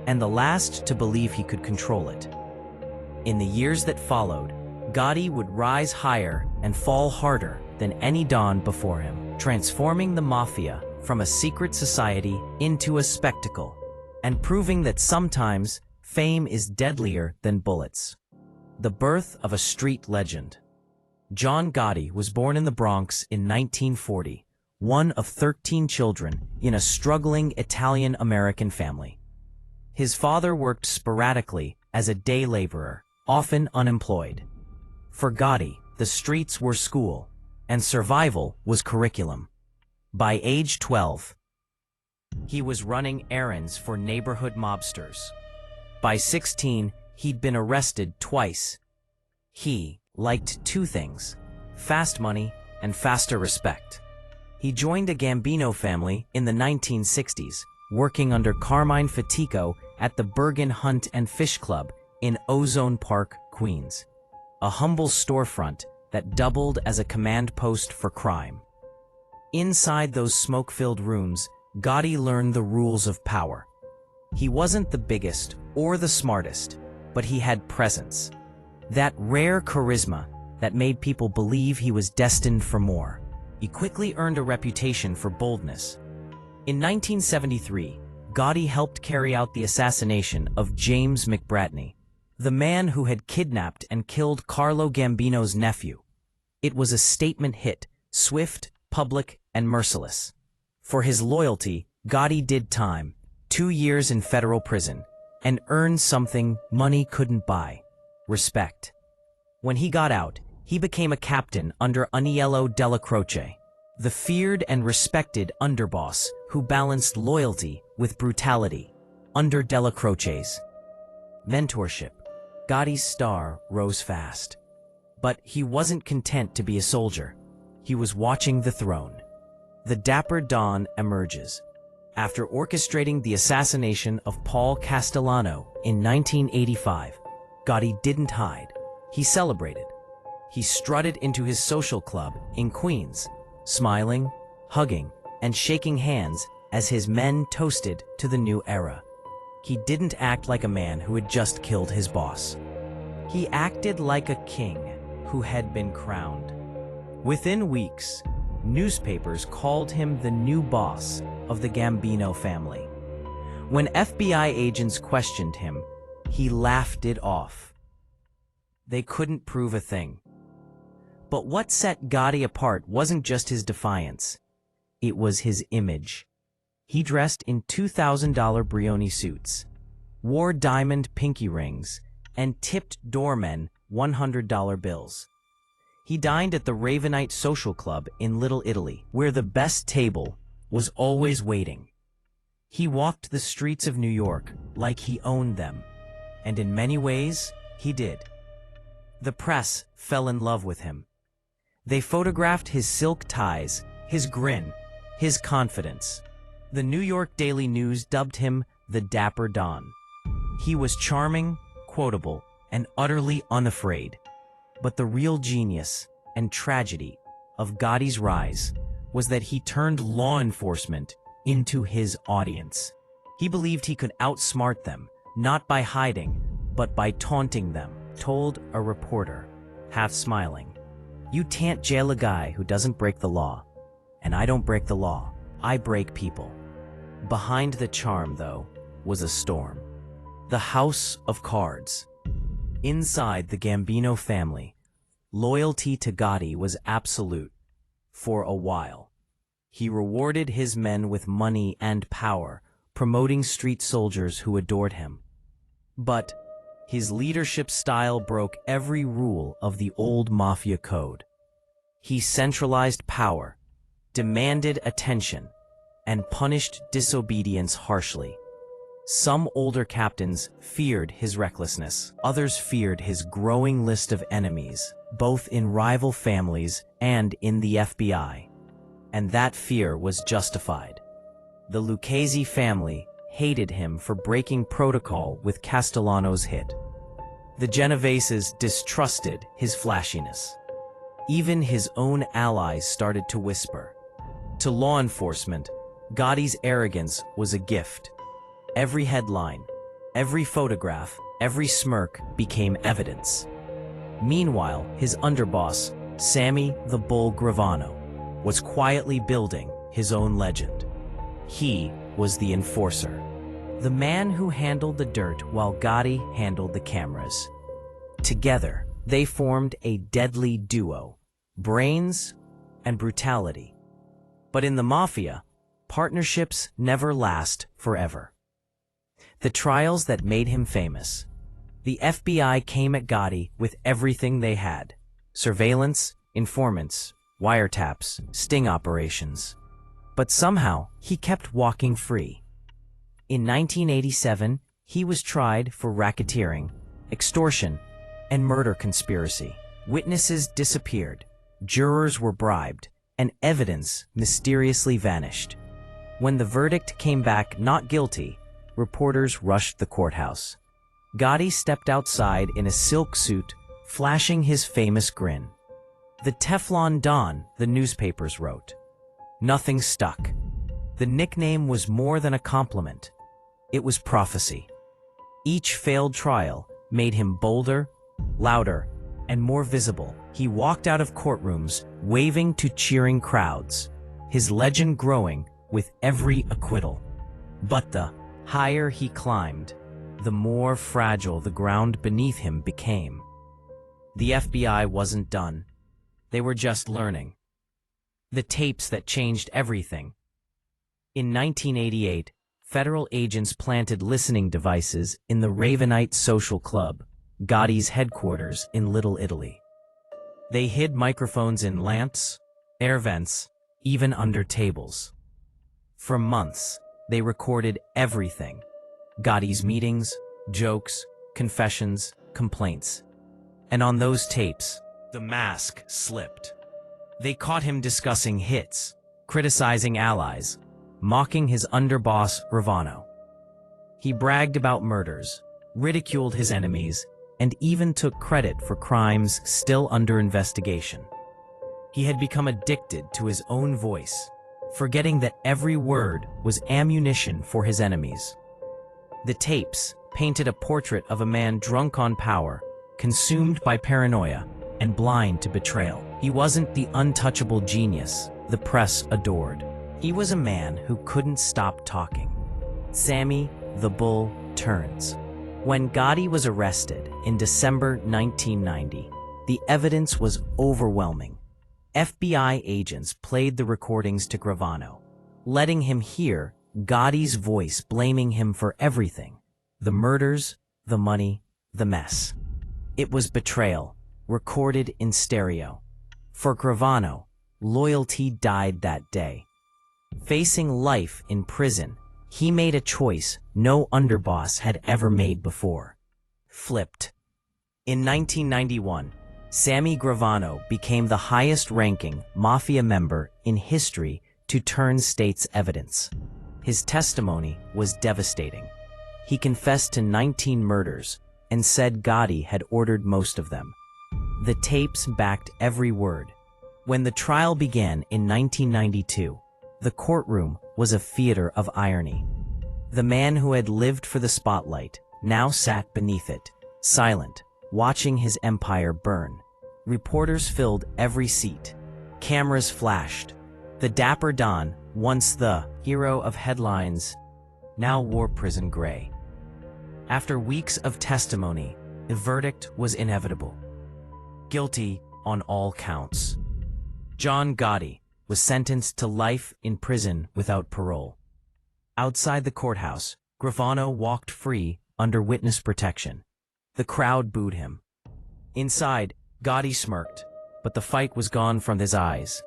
and the last to believe he could control it. In the years that followed, Gotti would rise higher and fall harder than any Don before him, transforming the mafia from a secret society into a spectacle, and proving that sometimes fame is deadlier than bullets. The birth of a street legend. John Gotti was born in the Bronx in 1940, one of 13 children in a struggling Italian-American family. His father worked sporadically as a day laborer, often unemployed. For Gotti, the streets were school, and survival was curriculum. By age 12, he was running errands for neighborhood mobsters. By 16, he'd been arrested twice. He liked two things: fast money and faster respect. He joined a Gambino family in the 1960s, working under Carmine Fatico at the Bergen Hunt and Fish Club in Ozone Park, Queens, a humble storefront that doubled as a command post for crime. Inside those smoke-filled rooms, Gotti learned the rules of power. He wasn't the biggest or the smartest, but he had presence. That rare charisma that made people believe he was destined for more. He quickly earned a reputation for boldness. In 1973, Gotti helped carry out the assassination of James McBratney, the man who had kidnapped and killed Carlo Gambino's nephew. It was a statement hit, swift, public, and merciless. For his loyalty, Gotti did time, 2 years in federal prison, and earned something money couldn't buy: respect. When he got out, he became a captain under Aniello Della Croce, the feared and respected underboss who balanced loyalty with brutality. Under Della Croce's mentorship, Gotti's star rose fast. But he wasn't content to be a soldier. He was watching the throne. The Dapper Don emerges. After orchestrating the assassination of Paul Castellano in 1985, Gotti didn't hide. He celebrated. He strutted into his social club in Queens, smiling, hugging, and shaking hands as his men toasted to the new era. He didn't act like a man who had just killed his boss. He acted like a king who had been crowned. Within weeks, newspapers called him the new boss of the Gambino family. When FBI agents questioned him, he laughed it off. They couldn't prove a thing. But what set Gotti apart wasn't just his defiance. It was his image. He dressed in $2,000 Brioni suits, wore diamond pinky rings, and tipped doormen $100 bills. He dined at the Ravenite Social Club in Little Italy, where the best table was always waiting. He walked the streets of New York like he owned them, and in many ways, he did. The press fell in love with him. They photographed his silk ties, his grin, his confidence. The New York Daily News dubbed him the Dapper Don. He was charming, quotable, and utterly unafraid. But the real genius and tragedy of Gotti's rise was that he turned law enforcement into his audience. He believed he could outsmart them, not by hiding, but by taunting them, told a reporter, half smiling. "You can't jail a guy who doesn't break the law. And I don't break the law. I break people." Behind the charm, though, was a storm. The House of Cards. Inside the Gambino family, loyalty to Gotti was absolute. For a while, he rewarded his men with money and power, promoting street soldiers who adored him. But his leadership style broke every rule of the old mafia code. He centralized power, demanded attention, and punished disobedience harshly. Some older captains feared his recklessness. Others feared his growing list of enemies, both in rival families and in the FBI. And that fear was justified. The Lucchese family hated him for breaking protocol with Castellano's hit. The Genoveses distrusted his flashiness. Even his own allies started to whisper. To law enforcement, Gotti's arrogance was a gift. Every headline, every photograph, every smirk became evidence. Meanwhile, his underboss, Sammy the Bull Gravano, was quietly building his own legend. He was the enforcer, the man who handled the dirt while Gotti handled the cameras. Together, they formed a deadly duo, brains and brutality. But in the mafia, partnerships never last forever. The trials that made him famous. The FBI came at Gotti with everything they had: surveillance, informants, wiretaps, sting operations. But somehow, he kept walking free. In 1987, he was tried for racketeering, extortion, and murder conspiracy. Witnesses disappeared, jurors were bribed, and evidence mysteriously vanished. When the verdict came back not guilty, reporters rushed the courthouse. Gotti stepped outside in a silk suit, flashing his famous grin. The Teflon Don, the newspapers wrote. Nothing stuck. The nickname was more than a compliment. It was prophecy. Each failed trial made him bolder, louder, and more visible. He walked out of courtrooms, waving to cheering crowds, his legend growing with every acquittal. But the higher he climbed, the more fragile the ground beneath him became. The FBI wasn't done. They were just learning. The tapes that changed everything. In 1988, federal agents planted listening devices in the Ravenite Social Club, Gotti's headquarters in Little Italy. They hid microphones in lamps, air vents, even under tables. For months, they recorded everything: Gotti's meetings, jokes, confessions, complaints. And on those tapes, the mask slipped. They caught him discussing hits, criticizing allies, mocking his underboss Gravano. He bragged about murders, ridiculed his enemies, and even took credit for crimes still under investigation. He had become addicted to his own voice, forgetting that every word was ammunition for his enemies. The tapes painted a portrait of a man drunk on power, consumed by paranoia, and blind to betrayal. He wasn't the untouchable genius the press adored. He was a man who couldn't stop talking. Sammy the Bull turns. When Gotti was arrested in December 1990, the evidence was overwhelming. FBI agents played the recordings to Gravano, letting him hear Gotti's voice blaming him for everything: the murders, the money, the mess. It was betrayal, recorded in stereo. For Gravano, loyalty died that day. Facing life in prison, he made a choice no underboss had ever made before. Flipped. In 1991, Sammy Gravano became the highest-ranking mafia member in history to turn state's evidence. His testimony was devastating. He confessed to 19 murders and said Gotti had ordered most of them. The tapes backed every word. When the trial began in 1992, the courtroom was a theater of irony. The man who had lived for the spotlight now sat beneath it, silent, watching his empire burn. Reporters filled every seat. Cameras flashed. The Dapper Don, once the hero of headlines, now wore prison gray. After weeks of testimony, the verdict was inevitable. Guilty on all counts. John Gotti was sentenced to life in prison without parole. Outside the courthouse, Gravano walked free under witness protection. The crowd booed him. Inside, Gotti smirked, but the fight was gone from his eyes.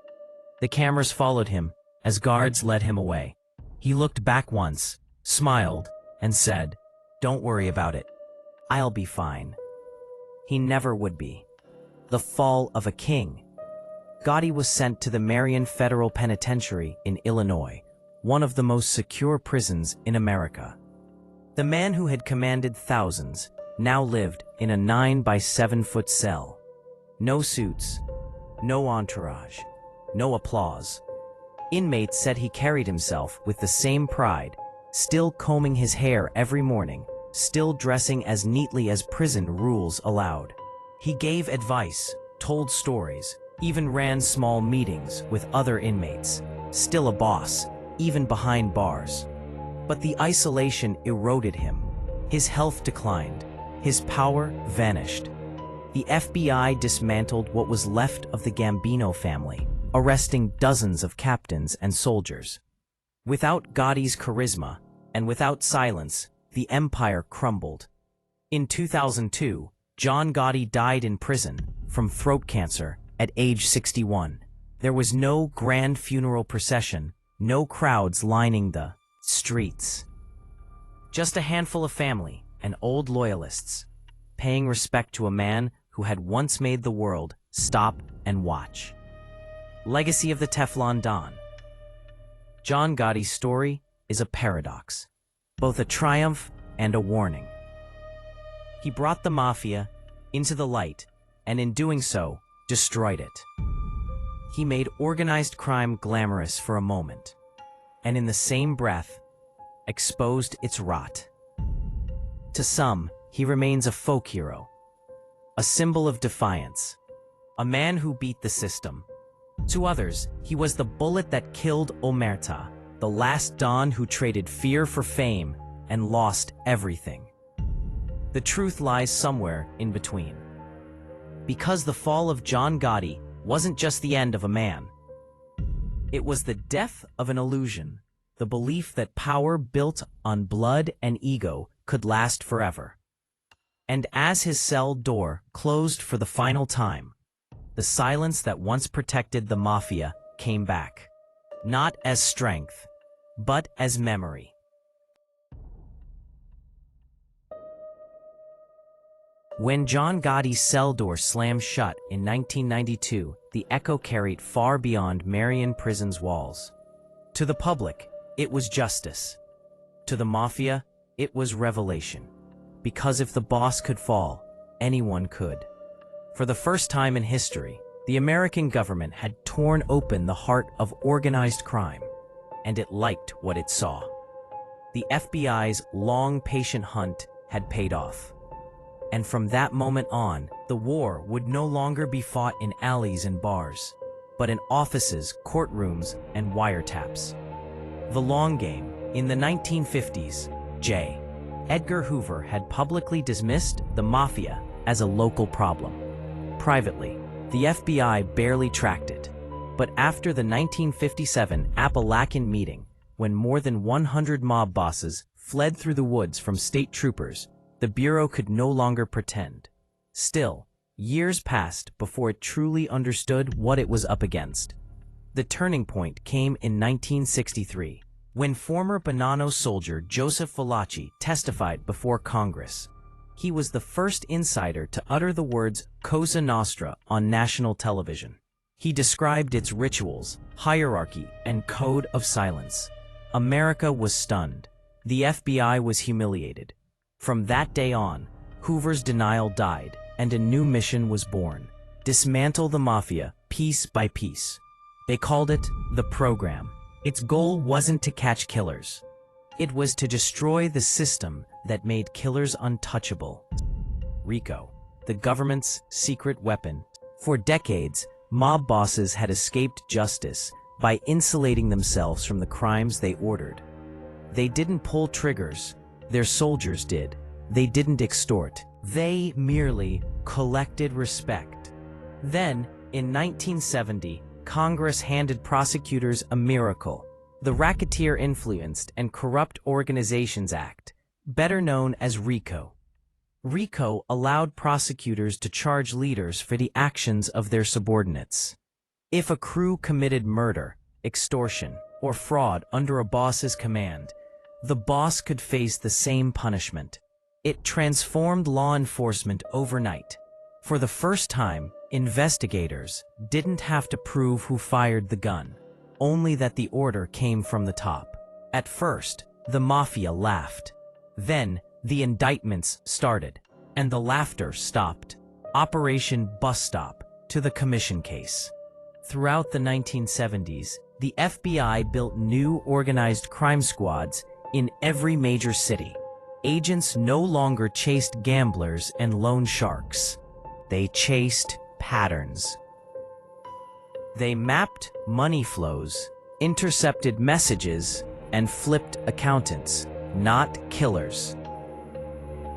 The cameras followed him as guards led him away. He looked back once, smiled, and said, "Don't worry about it. I'll be fine." He never would be. The fall of a king. Gotti was sent to the Marion Federal Penitentiary in Illinois, one of the most secure prisons in America. The man who had commanded thousands now lived in a 9 by 7 foot cell. No suits, no entourage, no applause. Inmates said he carried himself with the same pride, still combing his hair every morning, still dressing as neatly as prison rules allowed. He gave advice, told stories, even ran small meetings with other inmates, still a boss, even behind bars. But the isolation eroded him. His health declined. His power vanished. The FBI dismantled what was left of the Gambino family, arresting dozens of captains and soldiers. Without Gotti's charisma, and without silence, the empire crumbled. In 2002, John Gotti died in prison from throat cancer at age 61. There was no grand funeral procession, no crowds lining the streets. Just a handful of family and old loyalists, paying respect to a man who had once made the world stop and watch. Legacy of the Teflon Don. John Gotti's story is a paradox, both a triumph and a warning. He brought the mafia into the light, and in doing so, destroyed it. He made organized crime glamorous for a moment, and in the same breath, exposed its rot. To some, he remains a folk hero, a symbol of defiance, a man who beat the system. To others, he was the bullet that killed Omertà, the last Don who traded fear for fame and lost everything. The truth lies somewhere in between. Because the fall of John Gotti wasn't just the end of a man. It was the death of an illusion, the belief that power built on blood and ego could last forever. And as his cell door closed for the final time, the silence that once protected the Mafia came back, not as strength, but as memory. When John Gotti's cell door slammed shut in 1992, the echo carried far beyond Marion Prison's walls. To the public, it was justice. To the Mafia, it was revelation. Because if the boss could fall, anyone could. For the first time in history, the American government had torn open the heart of organized crime, and it liked what it saw. The FBI's long, patient hunt had paid off. And from that moment on, the war would no longer be fought in alleys and bars, but in offices, courtrooms, and wiretaps. The long game. In the 1950s, J. Edgar Hoover had publicly dismissed the Mafia as a local problem. Privately, the FBI barely tracked it. But after the 1957 Appalachian meeting, when more than 100 mob bosses fled through the woods from state troopers, the Bureau could no longer pretend. Still, years passed before it truly understood what it was up against. The turning point came in 1963, when former Bonanno soldier Joseph Valachi testified before Congress. He was the first insider to utter the words Cosa Nostra on national television. He described its rituals, hierarchy, and code of silence. America was stunned. The FBI was humiliated. From that day on, Hoover's denial died, and a new mission was born: dismantle the Mafia piece by piece. They called it the program. Its goal wasn't to catch killers. It was to destroy the system that made killers untouchable. RICO, the government's secret weapon. For decades, mob bosses had escaped justice by insulating themselves from the crimes they ordered. They didn't pull triggers. Their soldiers did. They didn't extort. They merely collected respect. Then, in 1970, Congress handed prosecutors a miracle: the Racketeer Influenced and Corrupt Organizations Act, better known as RICO. RICO allowed prosecutors to charge leaders for the actions of their subordinates. If a crew committed murder, extortion, or fraud under a boss's command, the boss could face the same punishment. It transformed law enforcement overnight. For the first time, investigators didn't have to prove who fired the gun, only that the order came from the top. At first, the Mafia laughed. Then, the indictments started, and the laughter stopped. Operation Bus Stop to the commission case. Throughout the 1970s, the FBI built new organized crime squads in every major city. Agents no longer chased gamblers and loan sharks. They chased patterns. They mapped money flows, intercepted messages, and flipped accountants, not killers.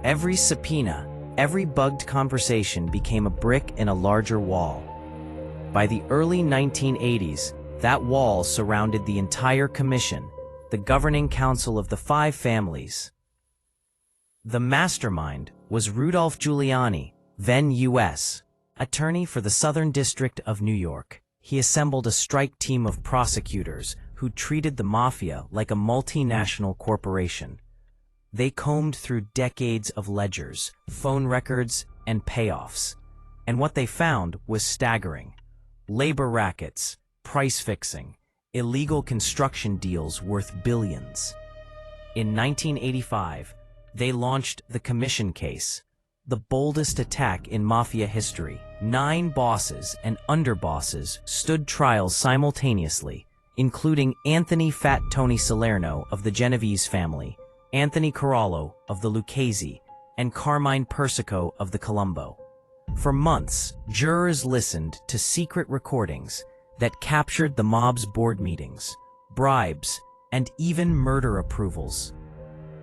Every subpoena, every bugged conversation became a brick in a larger wall. By the early 1980s, that wall surrounded the entire commission, the governing council of the five families. The mastermind was Rudolph Giuliani, then U.S. Attorney for the Southern District of New York. He assembled a strike team of prosecutors who treated the Mafia like a multinational corporation. They combed through decades of ledgers, phone records, and payoffs. And what they found was staggering. Labor rackets, price fixing, illegal construction deals worth billions. In 1985, they launched the Commission Case, the boldest attack in Mafia history. 9 bosses and underbosses stood trial simultaneously, including Anthony Fat Tony Salerno of the Genovese family, Anthony Corallo of the Lucchese, and Carmine Persico of the Colombo. For months, jurors listened to secret recordings that captured the mob's board meetings, bribes, and even murder approvals.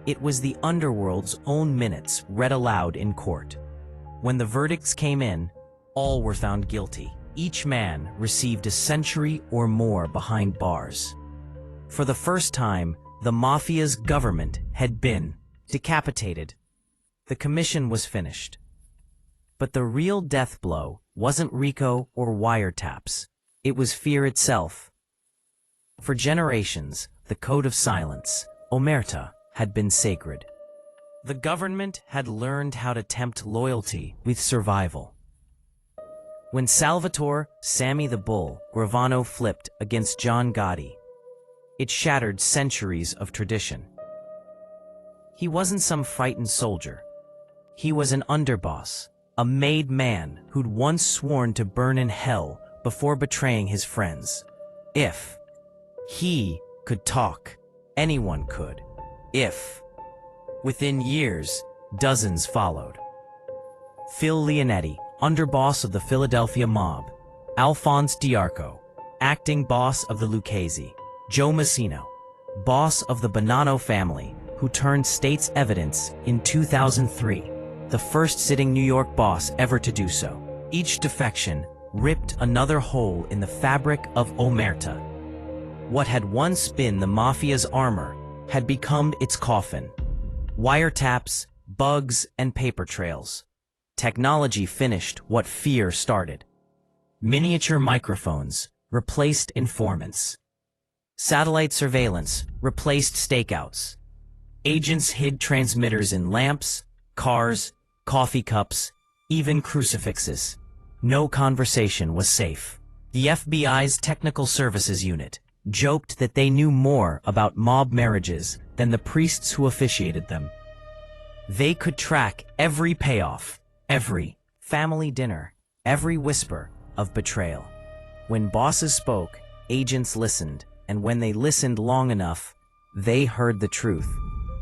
It was the underworld's own minutes read aloud in court. When the verdicts came in, all were found guilty. Each man received a century or more behind bars. For the first time, the Mafia's government had been decapitated. The commission was finished. But the real death blow wasn't RICO or wiretaps. It was fear itself. For generations, the code of silence, Omertà, had been sacred. The government had learned how to tempt loyalty with survival. When Salvatore "Sammy the Bull" Gravano flipped against John Gotti, it shattered centuries of tradition. He wasn't some frightened soldier. He was an underboss, a made man who'd once sworn to burn in hell before betraying his friends. If he could talk, anyone could. Within years, dozens followed. Phil Leonetti, underboss of the Philadelphia mob; Alphonse D'Arco, acting boss of the Lucchese; Joe Massino, boss of the Bonanno family, who turned state's evidence in 2003, the first sitting New York boss ever to do so. Each defection ripped another hole in the fabric of Omertà. What had once been the Mafia's armor had become its coffin. Wiretaps, bugs, and paper trails. Technology finished what fear started. Miniature microphones replaced informants. Satellite surveillance replaced stakeouts. Agents hid transmitters in lamps, cars, coffee cups, even crucifixes. No conversation was safe. The FBI's Technical Services Unit joked that they knew more about mob marriages than the priests who officiated them. They could track every payoff, every family dinner, every whisper of betrayal. When bosses spoke, agents listened, and when they listened long enough, they heard the truth.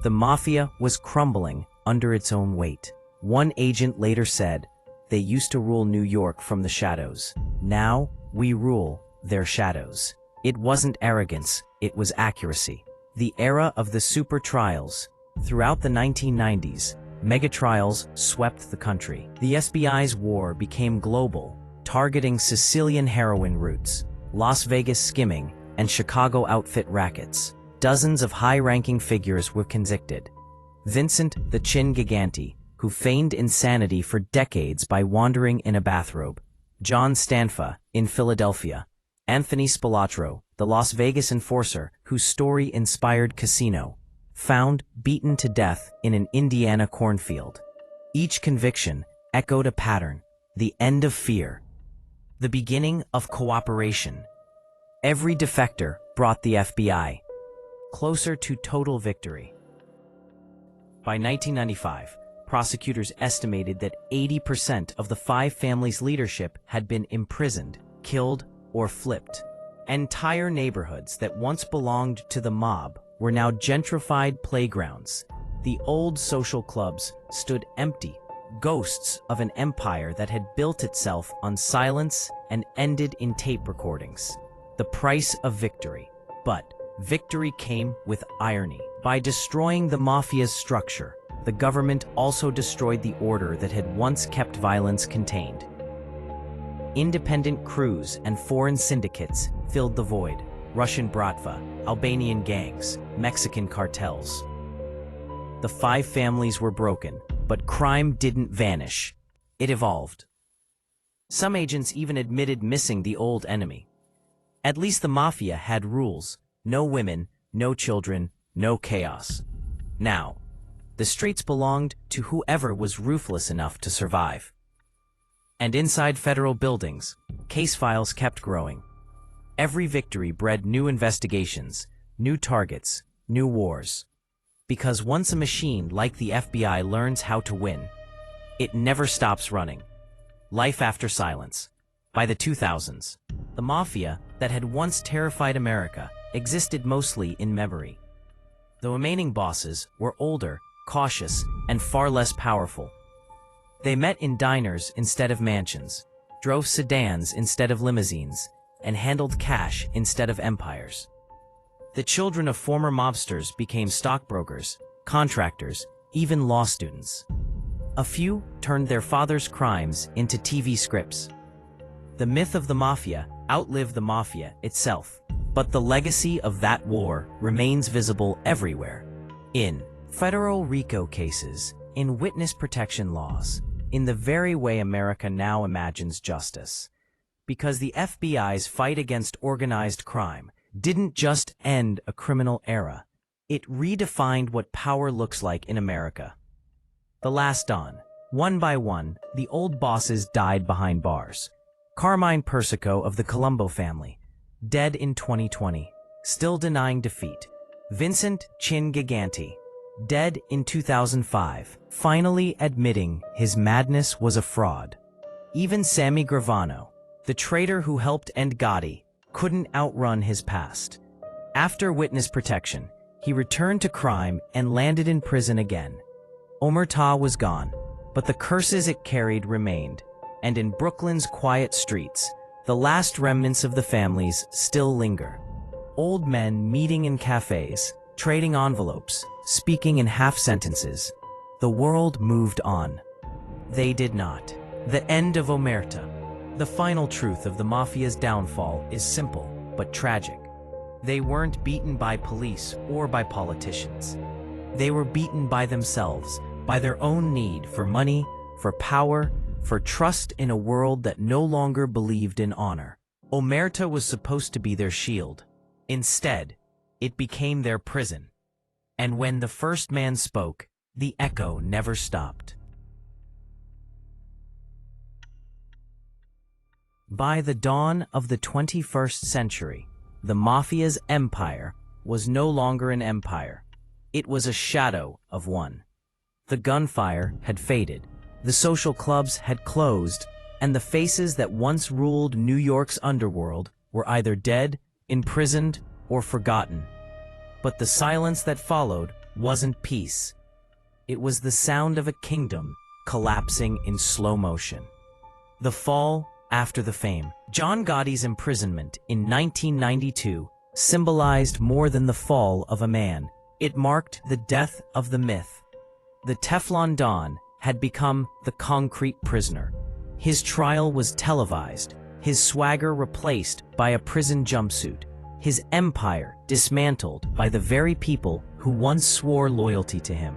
The Mafia was crumbling under its own weight. One agent later said, "They used to rule New York from the shadows. Now we rule their shadows." It wasn't arrogance, it was accuracy. The era of the super trials. Throughout the 1990s, mega trials swept the country. The SBI's war became global, targeting Sicilian heroin routes, Las Vegas skimming, and Chicago outfit rackets. Dozens of high-ranking figures were convicted. Vincent the Chin Gigante, who feigned insanity for decades by wandering in a bathrobe; John Stanfa, in Philadelphia; Anthony Spilatro, the Las Vegas enforcer whose story inspired Casino, found beaten to death in an Indiana cornfield. Each conviction echoed a pattern: the end of fear, the beginning of cooperation. Every defector brought the FBI closer to total victory. By 1995, prosecutors estimated that 80% of the five families' leadership had been imprisoned, killed, or flipped. Entire neighborhoods that once belonged to the mob were now gentrified playgrounds. The old social clubs stood empty, ghosts of an empire that had built itself on silence and ended in tape recordings. The price of victory. But victory came with irony. By destroying the Mafia's structure, the government also destroyed the order that had once kept violence contained. Independent crews and foreign syndicates filled the void. Russian bratva, Albanian gangs, Mexican cartels. The five families were broken, but crime didn't vanish. It evolved. Some agents even admitted missing the old enemy. At least the Mafia had rules: no women, no children, no chaos. Now, the streets belonged to whoever was ruthless enough to survive. And inside federal buildings, case files kept growing. Every victory bred new investigations, new targets, new wars. Because once a machine like the FBI learns how to win, it never stops running. Life after silence. By the 2000s, the Mafia that had once terrified America existed mostly in memory. The remaining bosses were older, cautious, and far less powerful. They met in diners instead of mansions, drove sedans instead of limousines, and handled cash instead of empires. The children of former mobsters became stockbrokers, contractors, even law students. A few turned their father's crimes into TV scripts. The myth of the Mafia outlived the Mafia itself. But the legacy of that war remains visible everywhere. In federal RICO cases, in witness protection laws, in the very way America now imagines justice. Because the FBI's fight against organized crime didn't just end a criminal era, it redefined what power looks like in America. The last dawn. One by one, the old bosses died behind bars. Carmine Persico of the Colombo family, dead in 2020, still denying defeat. Vincent Chin Giganti, dead in 2005, finally admitting his madness was a fraud. Even Sammy Gravano, the traitor who helped end Gotti, couldn't outrun his past. After witness protection, he returned to crime and landed in prison again. Omertà was gone, but the curses it carried remained, and in Brooklyn's quiet streets, the last remnants of the families still linger. Old men meeting in cafes, trading envelopes, speaking in half-sentences. The world moved on. They did not. The end of Omertà. The final truth of the Mafia's downfall is simple, but tragic. They weren't beaten by police or by politicians. They were beaten by themselves, by their own need for money, for power, for trust in a world that no longer believed in honor. Omertà was supposed to be their shield. Instead, it became their prison. And when the first man spoke, the echo never stopped. By the dawn of the 21st century, the Mafia's empire was no longer an empire. It was a shadow of one. The gunfire had faded, the social clubs had closed, and the faces that once ruled New York's underworld were either dead, imprisoned, or forgotten. But the silence that followed wasn't peace. It was the sound of a kingdom collapsing in slow motion. The fall after the fame. John Gotti's imprisonment in 1992 symbolized more than the fall of a man. It marked the death of the myth. The Teflon Don had become the concrete prisoner. His trial was televised, his swagger replaced by a prison jumpsuit, his empire dismantled by the very people who once swore loyalty to him.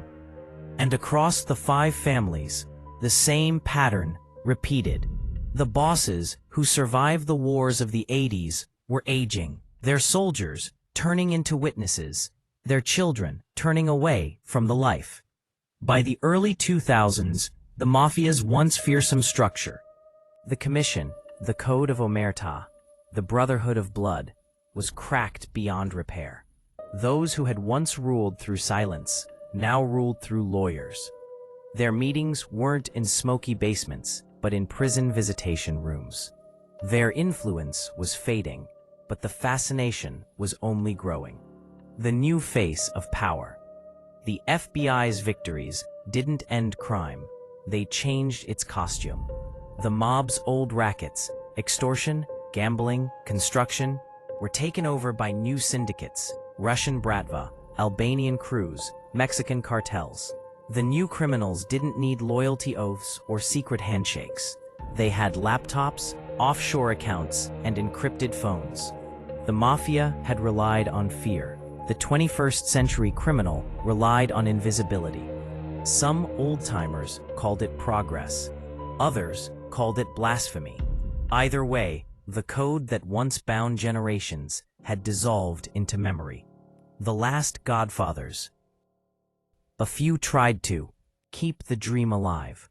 And across the 5 families, the same pattern repeated. The bosses who survived the wars of the 80s were aging, their soldiers turning into witnesses, their children turning away from the life. By the early 2000s, the Mafia's once fearsome structure, the Commission, the Code of Omertà, the Brotherhood of Blood, was cracked beyond repair. Those who had once ruled through silence now ruled through lawyers. Their meetings weren't in smoky basements, but in prison visitation rooms. Their influence was fading, but the fascination was only growing. The new face of power. The FBI's victories didn't end crime, they changed its costume. The mob's old rackets, extortion, gambling, construction, were taken over by new syndicates, Russian bratva, Albanian crews, Mexican cartels. The new criminals didn't need loyalty oaths or secret handshakes. They had laptops, offshore accounts, and encrypted phones. The Mafia had relied on fear. The 21st century criminal relied on invisibility. Some old-timers called it progress. Others called it blasphemy. Either way, the code that once bound generations had dissolved into memory. The last godfathers. A few tried to keep the dream alive.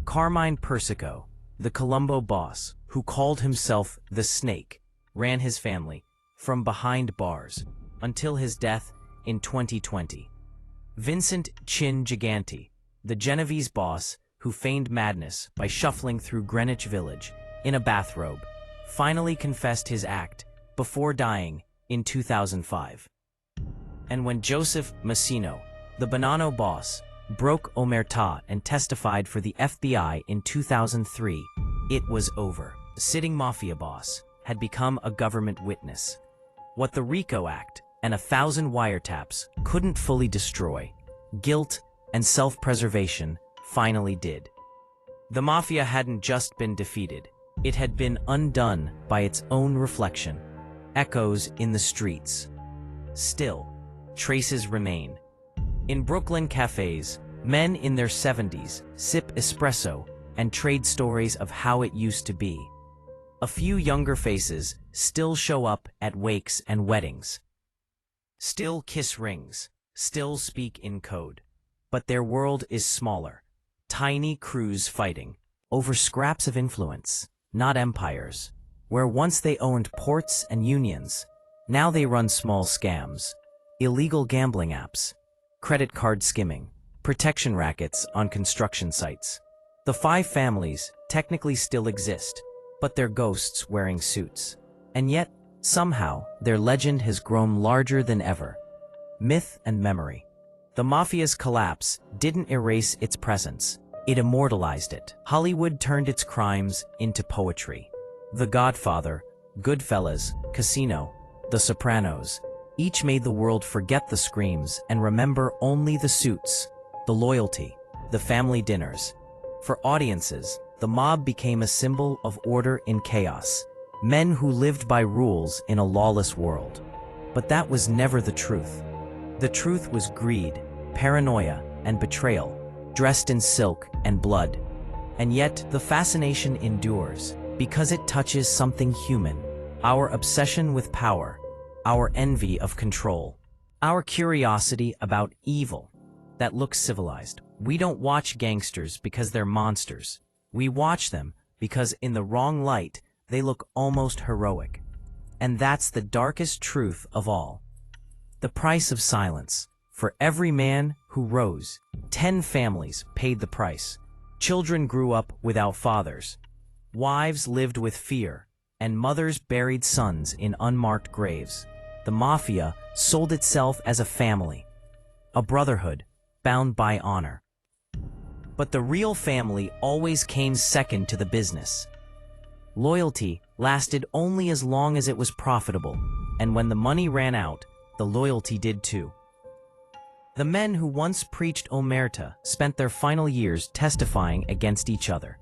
Carmine Persico, the Colombo boss, who called himself the Snake, ran his family from behind bars until his death in 2020. Vincent Chin Giganti, the Genovese boss who feigned madness by shuffling through Greenwich Village in a bathrobe, finally confessed his act before dying in 2005. And when Joseph Massino, the Bonanno boss, broke Omertà and testified for the FBI in 2003, it was over. The sitting mafia boss had become a government witness. What the RICO Act and 1,000 wiretaps couldn't fully destroy, guilt and self-preservation finally did. The Mafia hadn't just been defeated, it had been undone by its own reflection. echoes in the streets. Still, traces remain. In Brooklyn cafes, men in their 70s sip espresso and trade stories of how it used to be. A few younger faces still show up at wakes and weddings. Still kiss rings, still speak in code. But their world is smaller. Tiny crews fighting over scraps of influence, not empires. Where once they owned ports and unions, now they run small scams, illegal gambling apps, credit card skimming, protection rackets on construction sites. The five families technically still exist, but they're ghosts wearing suits. And yet, somehow, their legend has grown larger than ever. Myth and memory. The Mafia's collapse didn't erase its presence. It immortalized it. Hollywood turned its crimes into poetry. The Godfather, Goodfellas, Casino, The Sopranos, each made the world forget the screams and remember only the suits, the loyalty, the family dinners. For audiences, the mob became a symbol of order in chaos, men who lived by rules in a lawless world. But that was never the truth. The truth was greed, paranoia, and betrayal, dressed in silk and blood. And yet, the fascination endures, because it touches something human, our obsession with power, our envy of control, our curiosity about evil that looks civilized. We don't watch gangsters because they're monsters. We watch them because in the wrong light, they look almost heroic. And that's the darkest truth of all. The price of silence. For every man who rose, 10 families paid the price. Children grew up without fathers. Wives lived with fear, and mothers buried sons in unmarked graves. The Mafia sold itself as a family, a brotherhood bound by honor. But the real family always came second to the business. Loyalty lasted only as long as it was profitable, and when the money ran out, the loyalty did too. The men who once preached Omertà spent their final years testifying against each other.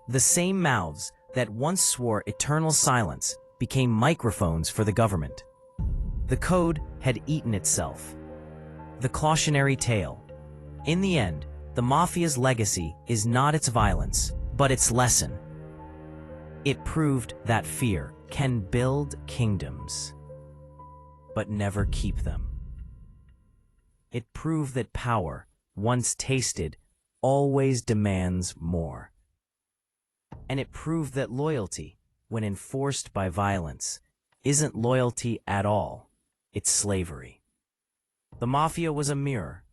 The same mouths that once swore eternal silence became microphones for the government. The code had eaten itself. The cautionary tale. In the end, the Mafia's legacy is not its violence, but its lesson. It proved that fear can build kingdoms, but never keep them. It proved that power, once tasted, always demands more. And it proved that loyalty, when enforced by violence, isn't loyalty at all, it's slavery. The Mafia was a mirror,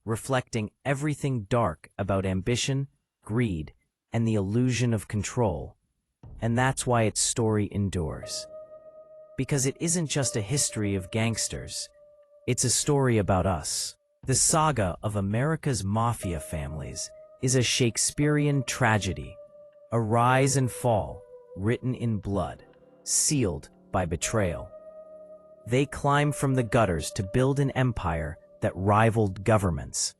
reflecting everything dark about ambition, greed, and the illusion of control. And that's why its story endures. Because it isn't just a history of gangsters, it's a story about us. The saga of America's Mafia families is a Shakespearean tragedy, a rise and fall written in blood, sealed by betrayal. They climbed from the gutters to build an empire that rivaled governments,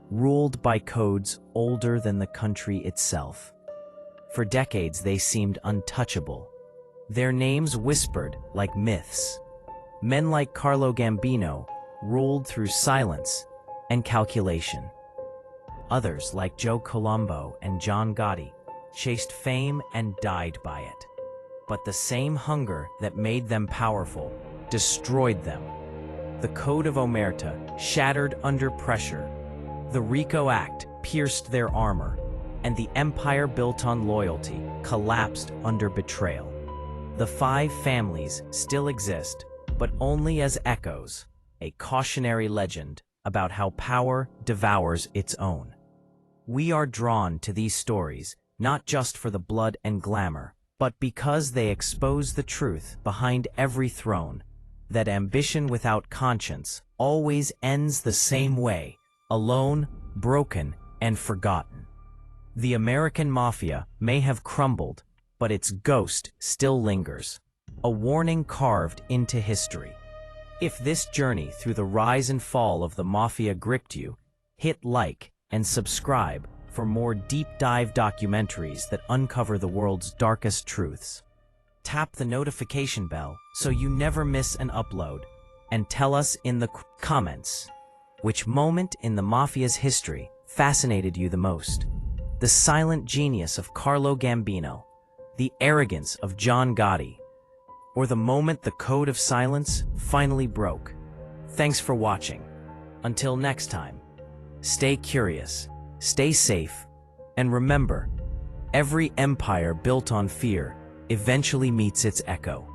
ruled by codes older than the country itself. For decades, they seemed untouchable. Their names whispered like myths. Men like Carlo Gambino ruled through silence and calculation. Others, like Joe Colombo and John Gotti, chased fame and died by it. But the same hunger that made them powerful destroyed them. The Code of Omertà shattered under pressure. The RICO Act pierced their armor, and the empire built on loyalty collapsed under betrayal. The five families still exist, but only as echoes, a cautionary legend about how power devours its own. We are drawn to these stories not just for the blood and glamour, but because they expose the truth behind every throne, that ambition without conscience always ends the same way, alone, broken, and forgotten. The American Mafia may have crumbled, but its ghost still lingers, a warning carved into history. If this journey through the rise and fall of the Mafia gripped you, hit like and subscribe for more deep-dive documentaries that uncover the world's darkest truths. tap the notification bell so you never miss an upload, and tell us in the comments which moment in the Mafia's history fascinated you the most. The silent genius of Carlo Gambino, the arrogance of John Gotti, or the moment the code of silence finally broke. Thanks for watching. Until next time, stay curious, stay safe, and remember, every empire built on fear eventually meets its echo.